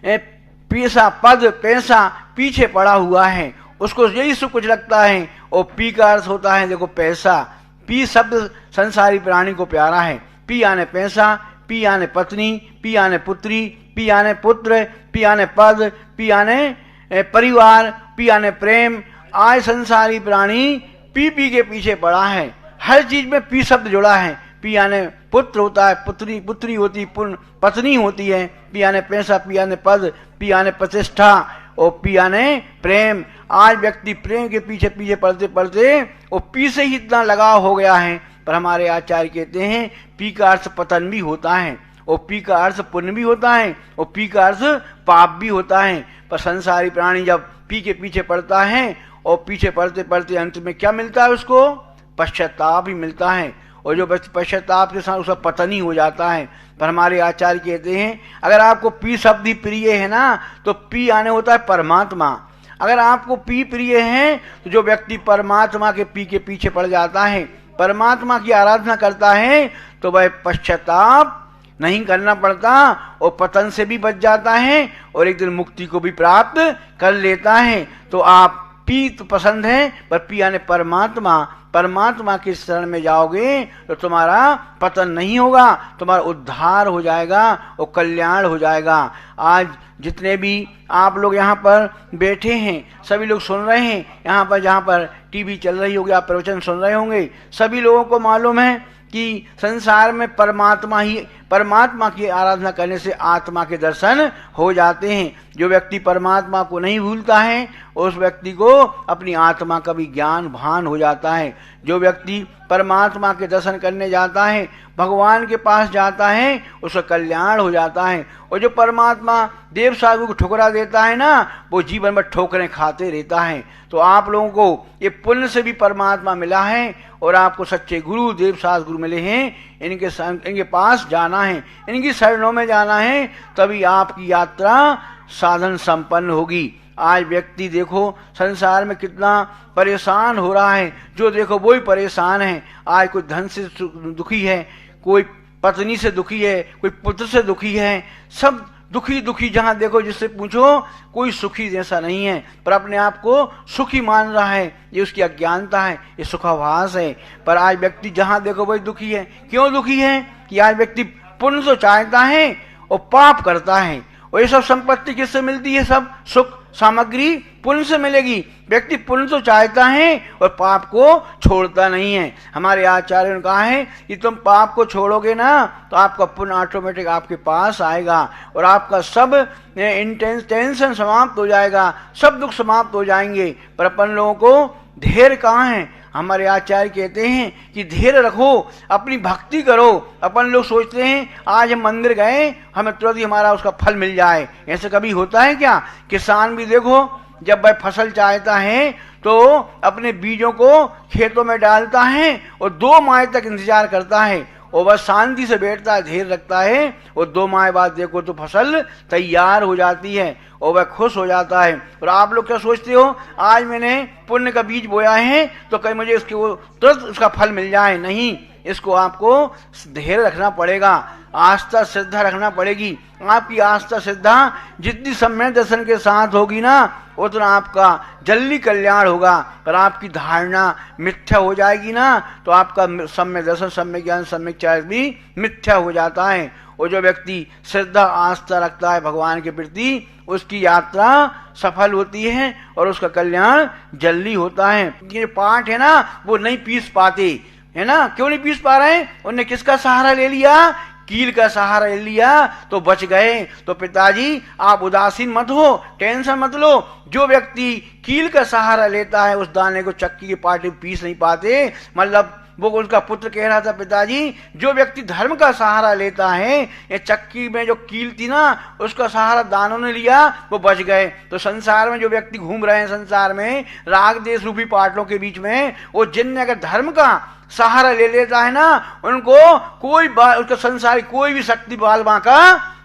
पैसा पद पैसा पीछे पड़ा हुआ है, उसको यही सब कुछ लगता है। और पी का अर्थ होता है देखो पैसा, पी शब्द संसारी प्राणी को प्यारा है। पी आने पैसा, पी आने पत्नी, पी आने पुत्री, पी आने पुत्र, पी आने पद, पी आने परिवार, पी आने प्रेम। आज संसारी प्राणी पी के पीछे पड़ा है, हर चीज में पी शब्द जुड़ा है। पी आने पुत्र होता है, पुत्री होती, पत्नी होती है, पी आने पैसा, पी आने पद, पी आने प्रतिष्ठा और पी यानी प्रेम। आज व्यक्ति प्रेम के पीछे पीछे पढ़ते पढ़ते वो पी से ही इतना लगाव हो गया है। पर हमारे आचार्य कहते हैं पी का अर्थ पतन भी होता है, और पी का अर्थ पुण्य भी होता है, और पी का अर्थ पाप भी होता है। पर संसारी प्राणी जब पी के पीछे पड़ता है और पीछे पढ़ते पढ़ते अंत में क्या मिलता है उसको? पश्चाताप ही मिलता है, और जो पश्चाताप के साथ उसका पतन ही हो जाता है। पर हमारे आचार्य कहते हैं अगर आपको पी शब्द ही प्रिय है ना, तो पी आने होता है परमात्मा। अगर आपको पी प्रिय है तो जो व्यक्ति परमात्मा के पी के पीछे पड़ जाता है, परमात्मा की आराधना करता है, तो वह पश्चाताप नहीं करना पड़ता और पतन से भी बच जाता है और एक दिन मुक्ति को भी प्राप्त कर लेता है। तो आप पी तो पसंद है, पर पी यानी परमात्मा, परमात्मा के शरण में जाओगे तो तुम्हारा पतन नहीं होगा, तुम्हारा उद्धार हो जाएगा और कल्याण हो जाएगा। आज जितने भी आप लोग यहाँ पर बैठे हैं, सभी लोग सुन रहे हैं, यहाँ पर जहाँ पर टीवी चल रही होगी आप प्रवचन सुन रहे होंगे, सभी लोगों को मालूम है कि संसार में परमात्मा की आराधना करने से आत्मा के दर्शन हो जाते हैं। जो व्यक्ति परमात्मा को नहीं भूलता है उस व्यक्ति को अपनी आत्मा का भी ज्ञान भान हो जाता है। जो व्यक्ति परमात्मा के दर्शन करने जाता है, भगवान के पास जाता है, उसका कल्याण हो जाता है। और जो परमात्मा देव साधु को ठुकरा देता है ना, वो जीवन में ठोकरें खाते रहता है। तो आप लोगों को ये पुण्य से भी परमात्मा मिला है और आपको सच्चे गुरु देव साधु गुरु मिले हैं, इनके पास जाना है, इनकी शरणों में जाना है, तभी आपकी यात्रा साधन संपन्न होगी। आज व्यक्ति देखो संसार में कितना परेशान हो रहा है, जो देखो वो ही परेशान है। आज कोई धन से दुखी है, कोई पत्नी से दुखी है, कोई पुत्र से दुखी है, सब दुखी दुखी। जहां देखो जिससे पूछो कोई सुखी जैसा नहीं है, पर अपने आप को सुखी मान रहा है। ये उसकी अज्ञानता है, ये सुखाभास है। पर आज व्यक्ति जहां देखो वही दुखी है। क्यों दुखी है? कि आज व्यक्ति पुण्य तो चाहता है और पाप करता है, और ये सब संपत्ति किससे मिलती है? सब सुख सामग्री पुण्य से मिलेगी। व्यक्ति पुण्य तो चाहता है और पाप को छोड़ता नहीं है। हमारे आचार्य ने कहा है कि तुम पाप को छोड़ोगे ना तो आपका पुण्य ऑटोमेटिक आपके पास आएगा और आपका सब टेंशन समाप्त हो जाएगा, सब दुख समाप्त हो जाएंगे। पर अपन लोगों को धैर्य कहाँ है? हमारे आचार्य कहते हैं कि धैर्य रखो, अपनी भक्ति करो। अपन लोग सोचते हैं आज हम मंदिर गए, हमें तुरंत ही हमारा उसका फल मिल जाए। ऐसे कभी होता है क्या? किसान भी देखो जब वह फसल चाहता है तो अपने बीजों को खेतों में डालता है और 2 माह तक इंतजार करता है और वह शांति से बैठता है, धैर्य रखता है, और 2 माह बाद देखो तो फसल तैयार हो जाती है और वह खुश हो जाता है। और आप लोग क्या सोचते हो? आज मैंने पुण्य का बीज बोया है तो कहीं मुझे तुरंत उसका फल मिल जाए। नहीं, इसको आपको धैर्य रखना पड़ेगा, आस्था श्रद्धा रखना पड़ेगी। आपकी आस्था श्रद्धा जितनी सम्यक दर्शन के साथ होगी ना, उतना आपका जल्दी कल्याण होगा। पर आपकी धारणा मिथ्या हो जाएगी ना, तो आपका सम्यक दर्शन, सम्यक ज्ञान, सम्यक चारित्र भी मिथ्या हो जाता है। और जो व्यक्ति श्रद्धा आस्था रखता है भगवान के प्रति, उसकी यात्रा सफल होती है और उसका कल्याण जल्दी होता है। ये पाठ है ना, वो नहीं पीस पाते है ना। क्यों नहीं पीस पा रहे हैं? उन्होंने किसका सहारा ले लिया? कील का सहारा ले लिया तो बच गए। तो पिताजी आप उदासीन मत हो, टेंशन मत लो। जो व्यक्ति कील का सहारा लेता है उस दाने को चक्की के पाटे पीस नहीं पाते। मतलब वो उसका पुत्र कह रहा था, पिताजी जो व्यक्ति धर्म का सहारा लेता है, ये चक्की में जो कील थी ना उसका सहारा दानों ने लिया, वो बच गए। तो संसार में जो व्यक्ति घूम रहे हैं संसार में राग देश रूपी पाटलों के बीच में, वो जिनने अगर धर्म का सहारा ले लेता है ना, उनको कोई उसका संसारी कोई भी शक्ति बाल बांका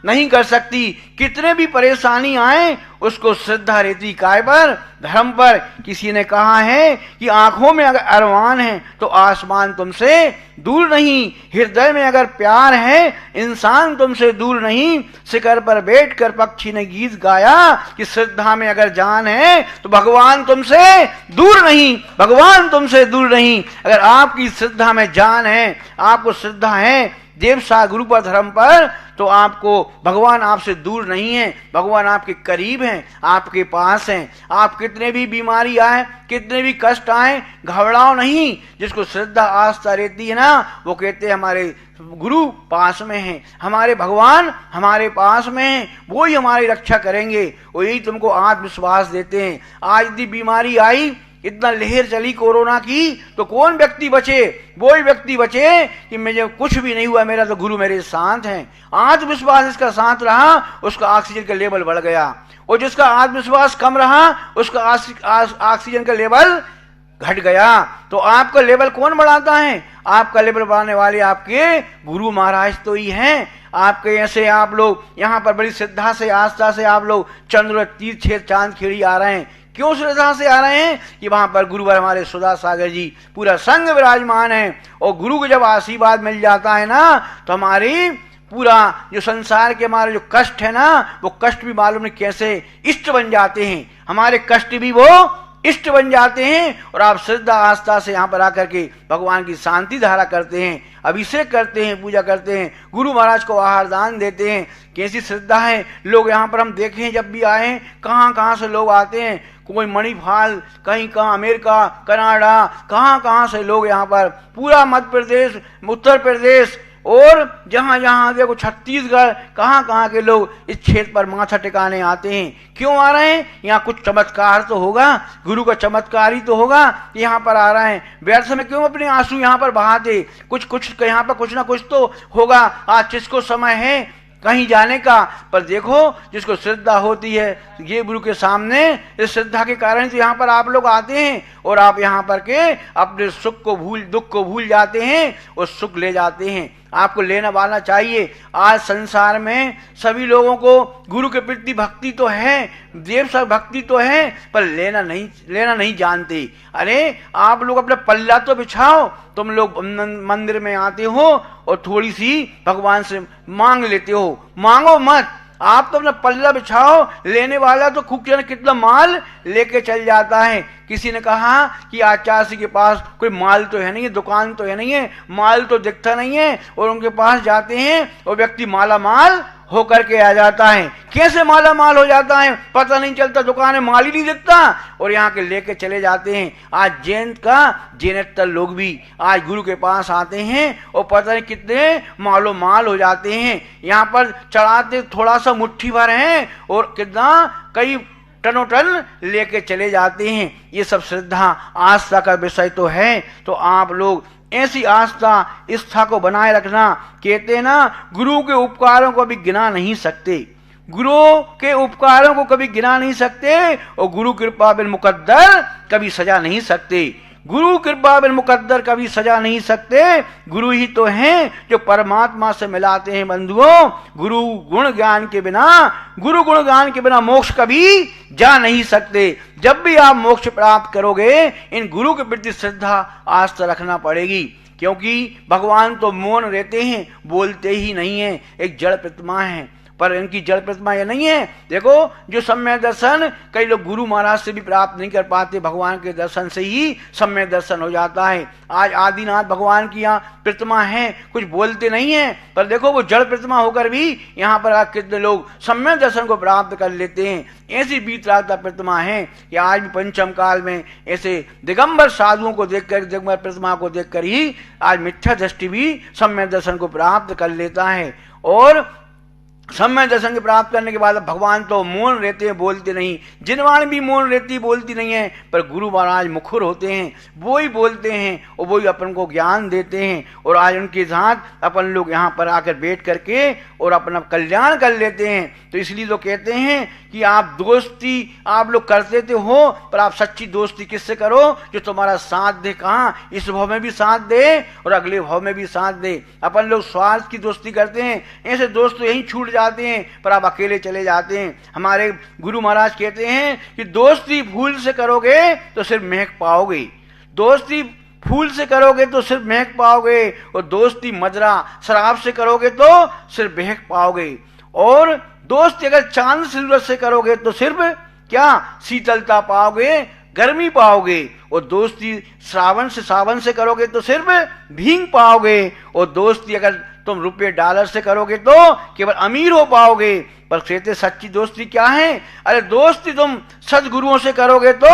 नहीं कर सकती। कितने भी परेशानी आए उसको श्रद्धा रहती काय पर? धर्म पर। किसी ने कहा है कि आंखों में अगर अरमान है तो आसमान तुमसे दूर नहीं, हृदय में अगर प्यार है इंसान तुमसे दूर नहीं। शिखर पर बैठकर पक्षी ने गीत गाया कि श्रद्धा में अगर जान है तो भगवान तुमसे दूर नहीं, भगवान तुमसे दूर नहीं। अगर आपकी श्रद्धा में जान है, आपको श्रद्धा है देव सा गुरु पर धर्म पर, तो आपको भगवान आपसे दूर नहीं है, भगवान आपके करीब हैं, आपके पास हैं। आप कितने भी बीमारी आए, कितने भी कष्ट आए, घबराओ नहीं। जिसको श्रद्धा आस्था रहती है ना, वो कहते हैं हमारे गुरु पास में हैं, हमारे भगवान हमारे पास में हैं, वो ही हमारी रक्षा करेंगे, वो यही तुमको आत्मविश्वास देते हैं। आज यदि बीमारी आई, इतना लहर चली कोरोना की, तो कौन व्यक्ति बचे? वो ही व्यक्ति बचे कि मुझे कुछ भी नहीं हुआ, मेरा तो गुरु मेरे साथ हैं। आत्मविश्वास इसका साथ रहा, उसका ऑक्सीजन का लेवल बढ़ गया, और जिसका आत्मविश्वास कम रहा, उसका ऑक्सीजन का लेवल घट गया। तो आपका लेवल कौन बढ़ाता है? आपका लेवल बढ़ाने वाले आपके गुरु महाराज तो ही हैं। आपके ऐसे आप लोग यहाँ पर बड़ी श्रद्धा से, आस्था से आप लोग चंद्र तीर्थ चांद खेड़ी आ रहे हैं। क्यों श्रद्धा से आ रहे हैं? कि वहां पर गुरुवर हमारे सुधा सागर जी पूरा संग विराजमान है, और गुरु को जब आशीर्वाद मिल जाता है ना, तो हमारी पूरा जो संसार के हमारे जो कष्ट है ना, वो कष्ट भी मालूम नहीं कैसे इष्ट बन जाते हैं। हमारे कष्ट भी वो इष्ट बन जाते हैं। और आप श्रद्धा आस्था से यहाँ पर आकर के भगवान की शांति धारा करते हैं, अभिषेक करते हैं, पूजा करते हैं, गुरु महाराज को आहार दान देते हैं। कैसी श्रद्धा है। लोग यहाँ पर हम देखे हैं, जब भी आए हैं, कहाँ कहाँ से लोग आते हैं, कोई मणिपाल, कहीं कहाँ अमेरिका, कनाडा, कहाँ कहाँ से लोग यहाँ पर, पूरा मध्य प्रदेश, उत्तर प्रदेश, और जहाँ जहाँ देखो छत्तीसगढ़, कहाँ कहाँ के लोग इस क्षेत्र पर माथा टिकाने आते हैं। क्यों आ रहे हैं? यहाँ कुछ चमत्कार तो होगा, गुरु का चमत्कार ही तो होगा, यहाँ पर आ रहे हैं। व्यर्थ में क्यों अपने आंसू यहाँ पर बहाते? कुछ यहाँ पर कुछ ना कुछ तो होगा। आज जिसको समय है कहीं जाने का, पर देखो जिसको श्रद्धा होती है, ये गुरु के सामने, इस श्रद्धा के कारण तो यहाँ पर आप लोग आते हैं, और आप यहाँ पर के अपने सुख को दुख को भूल जाते हैं और सुख ले जाते हैं। आपको लेना वाला चाहिए। आज संसार में सभी लोगों को गुरु के प्रति भक्ति तो है, देव सब भक्ति तो है, पर लेना नहीं जानते। अरे आप लोग अपना पल्ला तो बिछाओ। तुम लोग मंदिर में आते हो और थोड़ी सी भगवान से मांग लेते हो, मांगो मत। आप तो अपना पल्ला बिछाओ। लेने वाला तो खूब कितना माल लेके चल जाता है। किसी ने कहा कि आचार्य के पास कोई माल तो है नहीं है, दुकान तो है नहीं है, माल तो दिखता नहीं है, और उनके पास जाते हैं और व्यक्ति माला माल होकर के आ जाता है। कैसे माला माल हो जाता है पता नहीं चलता, दुकान में माल ही नहीं दिखता, और यहाँ के लेके चले जाते हैं। आज जैनेतर लोग भी आज गुरु के पास आते हैं और पता नहीं कितने मालो माल हो जाते हैं। यहाँ पर चढ़ाते थोड़ा सा मुट्ठी भर हैं और कितना कई टनों टन लेके चले जाते हैं। ये सब श्रद्धा आस्था का विषय तो है। तो आप लोग ऐसी आस्था इच्छा को बनाए रखना। कहते हैं ना, गुरु के उपकारों को भी गिना नहीं सकते, गुरु के उपकारों को कभी गिना नहीं सकते, और गुरु कृपा बिन मुकद्दर कभी सजा नहीं सकते। गुरु कृपा बिन मुकद्दर कभी सजा नहीं सकते। गुरु ही तो हैं जो परमात्मा से मिलाते हैं बंधुओं। गुरु गुण ज्ञान के बिना मोक्ष कभी जा नहीं सकते। जब भी आप मोक्ष प्राप्त करोगे, इन गुरु के प्रति श्रद्धा आस्था रखना पड़ेगी, क्योंकि भगवान तो मौन रहते हैं, बोलते ही नहीं है, एक जड़ प्रतिमा है। पर इनकी जड़ प्रतिमा ये नहीं है। देखो जो सम्यक दर्शन कई लोग गुरु महाराज से भी प्राप्त नहीं कर पाते, भगवान के दर्शन से ही सम्यक दर्शन हो जाता है। आज आदिनाथ भगवान की यहाँ प्रतिमा है, कुछ बोलते नहीं है, पर देखो वो जड़ प्रतिमा होकर भी यहाँ पर कितने लोग सम्यक दर्शन को प्राप्त कर लेते हैं। ऐसी बीतरागता प्रतिमा है कि आज भी पंचम काल में ऐसे दिगंबर साधुओं को देखकर, दिगंबर प्रतिमा को देखकर ही आज मिथ्या दृष्टि भी सम्यक दर्शन को प्राप्त कर लेता है। और सम्यक दर्शन के प्राप्त करने के बाद भगवान तो मौन रहते हैं, बोलते नहीं। जिनवाणी भी मौन रहती, बोलती नहीं है, पर गुरु महाराज मुखर होते हैं, वो ही बोलते हैं और वो ही अपन को ज्ञान देते हैं। और आज उनके साथ अपन लोग यहाँ पर आकर बैठ करके और अपना कल्याण कर लेते हैं। तो इसलिए तो कहते हैं कि आप दोस्ती आप लोग करते तो हो, पर आप सच्ची दोस्ती किससे करो? जो तुम्हारा साथ दे, कहाँ इस भाव में भी साथ दे और अगले भाव में भी साथ दे। अपन लोग स्वार्थ की दोस्ती करते हैं, ऐसे दोस्त तो यहीं छूट जाते हैं, पर आप अकेले चले जाते हैं। हमारे गुरु महाराज कहते हैं कि दोस्ती फूल से करोगे तो सिर्फ महक पाओगे, दोस्ती फूल से करोगे तो सिर्फ महक पाओगे, और दोस्ती मदरा शराब से करोगे तो सिर्फ महक पाओगे, और दोस्ती अगर चांद सिल्वर से करोगे तो सिर्फ क्या शीतलता पाओगे, गर्मी पाओगे। और दोस्ती सावन से करोगे तो सिर्फ भींग पाओगे। और दोस्ती अगर तुम रुपये डॉलर से करोगे तो केवल अमीर हो पाओगे, पर कहते सच्ची दोस्ती क्या है? अरे दोस्ती तुम सदगुरुओं से करोगे तो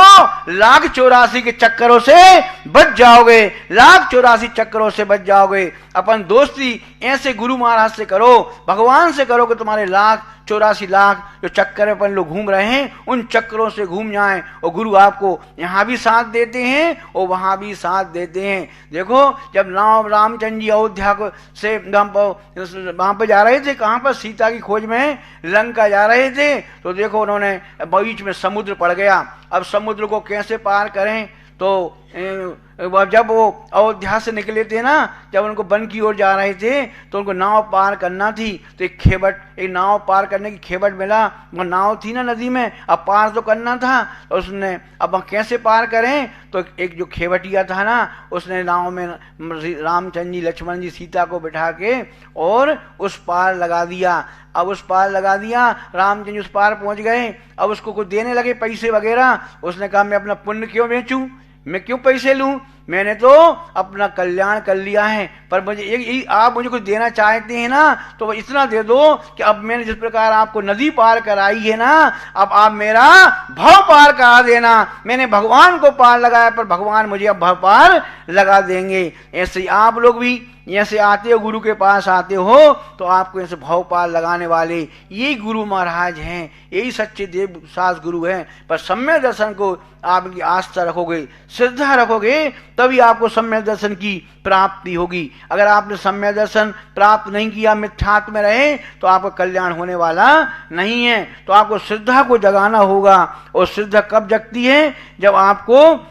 लाख 84 के चक्करों से बच जाओगे, लाख 84 चक्करों से बच जाओगे। अपन दोस्ती ऐसे गुरु महाराज से करो, भगवान से करो कि तुम्हारे लाख 84 लाख जो चक्कर अपन लोग घूम रहे हैं उन चक्करों से घूम जाएं, और गुरु आपको यहाँ भी साथ देते हैं और वहाँ भी साथ देते हैं। देखो जब रामचंद्र जी अयोध्या को से वहाँ पर जा रहे थे, कहाँ पर? सीता की खोज में लंका जा रहे थे, तो देखो उन्होंने बीच में समुद्र पड़ गया। अब समुद्र को कैसे पार करें? तो जब वो अयोध्या से निकले थे ना, जब उनको वन की ओर जा रहे थे तो उनको नाव पार करना थी, तो एक नाव पार करने की खेबट मिला। वो नाव थी ना नदी में, अब पार तो करना था, तो उसने अब हम कैसे पार करें? तो एक जो खेवटिया था ना, उसने नाव में रामचंद्र जी, लक्ष्मण जी, सीता को बिठा के और उस पार लगा दिया। अब उस पार लगा दिया, रामचंद्र उस पार पहुंच गए। अब उसको कुछ देने लगे पैसे वगैरह, उसने कहा मैं अपना पुण्य क्यों बेचूं, मैं क्यों पैसे लूं, मैंने तो अपना कल्याण कर लिया है, पर मुझे आप मुझे कुछ देना चाहते हैं ना, तो इतना दे दो कि अब मैंने जिस प्रकार आपको नदी पार कराई है ना, अब आप मेरा भव पार करा देना। मैंने भगवान को पार लगाया, पर भगवान मुझे अब भव पार लगा देंगे। ऐसे ही आप लोग भी ऐसे आते हो, गुरु के पास आते हो, तो आपको ऐसे भव पार लगाने वाले यही गुरु महाराज हैं, यही सच्चे देव सास गुरु हैं। पर सम्यक दर्शन को आप इनकी आस्था रखोगे, श्रद्धा रखोगे, तभी आपको सम्यक दर्शन की प्राप्ति होगी। अगर आपने सम्यक दर्शन प्राप्त नहीं किया, मिथ्यात्व में रहे, तो आपका कल्याण होने वाला नहीं है। तो आपको श्रद्धा को जगाना होगा, और श्रद्धा कब जगती है? जब आपको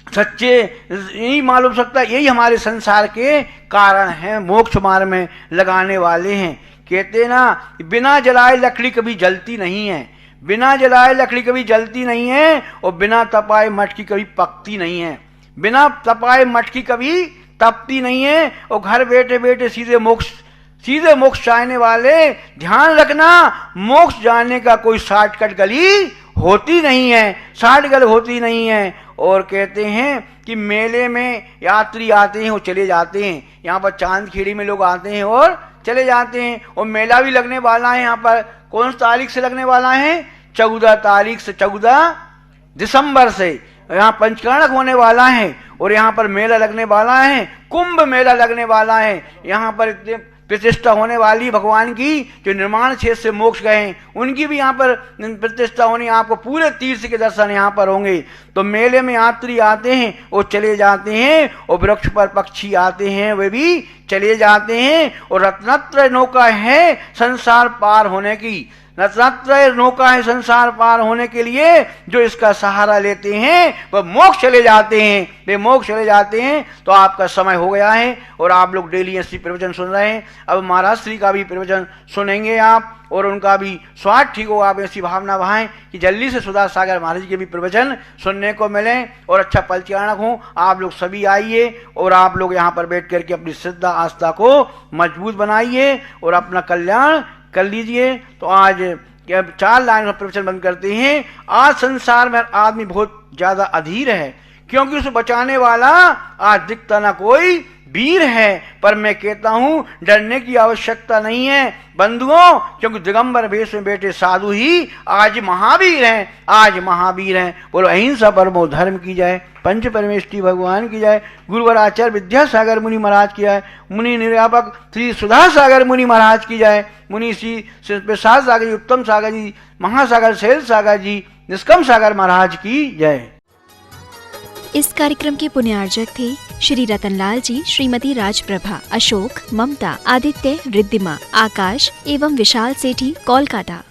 सच्चे यही मालूम सकता है, यही हमारे संसार के कारण हैं, मोक्ष मार्ग में लगाने वाले हैं। कहते ना, बिना जलाए लकड़ी कभी जलती नहीं है, बिना जलाए लकड़ी कभी जलती नहीं है, और बिना तपाए मटकी कभी पकती नहीं है, बिना तपाए मटकी कभी तपती नहीं है। और घर बैठे बैठे सीधे मोक्ष चाहने वाले, ध्यान रखना, मोक्ष जाने का कोई शॉर्टकट गली होती नहीं है, शॉर्टकट होती नहीं है। और कहते हैं कि मेले में यात्री आते हैं और चले जाते हैं, यहाँ पर चांदखेड़ी में लोग आते हैं और चले जाते हैं, और मेला भी लगने वाला है यहाँ पर। कौन सी तारीख से लगने वाला है? 14 तारीख से 14 दिसंबर से यहाँ पंचकर्णक होने वाला है, और यहाँ पर मेला लगने वाला है, कुंभ मेला लगने वाला है। यहाँ पर इतने प्रतिष्ठा होने वाली भगवान की, जो निर्माण क्षेत्र से मोक्ष गए उनकी भी यहाँ पर प्रतिष्ठा होनी। आपको पूरे तीर्थ के दर्शन यहाँ पर होंगे। तो मेले में यात्री आते हैं वो चले जाते हैं, और वृक्ष पर पक्षी आते हैं वे भी चले जाते हैं। और रत्नत्रय नौका है संसार पार होने की, रत्नत्रय नौका है संसार पार होने के लिए, जो इसका सहारा लेते हैं वह मोक्ष चले जाते हैं, वे मोक्ष चले जाते हैं। तो आपका समय हो गया है, और आप लोग डेली ऐसी प्रवचन सुन रहे हैं। अब महाराज श्री का भी प्रवचन सुनेंगे आप, और उनका भी स्वास्थ्य ठीक हो। आप ऐसी भावना बहाएं कि जल्दी से सुधा सागर महाराज के भी प्रवचन सुनने को मिले, और अच्छा परिचालक हो। आप लोग सभी आइए, और आप लोग यहाँ पर बैठ करके अपनी श्रद्धा आस्था को मजबूत बनाइए, और अपना कल्याण कर लीजिए। तो आज 4 लाइन में प्रवचन बंद करते हैं। आज संसार में आदमी बहुत ज्यादा अधीर है, क्योंकि उसे बचाने वाला आज दिखता ना कोई वीर है। पर मैं कहता हूं डरने की आवश्यकता नहीं है बंधुओं, क्योंकि दिगंबर वेश में बैठे साधु ही आज महावीर हैं, आज महावीर हैं। बोलो अहिंसा परमो धर्म की जाए, पंच परमेष्टि भगवान की जाए, गुरुवर आचार्य विद्यासागर मुनि महाराज की जाए, मुनि निर्व्यापक श्री सुधा सागर मुनि महाराज की जाए, मुनि श्री प्रसाद सागर जी, उत्तम सागर जी, महासागर शैल सागर जी, निष्कम सागर महाराज की जय। इस कार्यक्रम के पुण्यार्जक थे श्री रतनलाल जी, श्रीमती राजप्रभा, अशोक, ममता, आदित्य, रिद्धिमा, आकाश एवं विशाल सेठी, कोलकाता।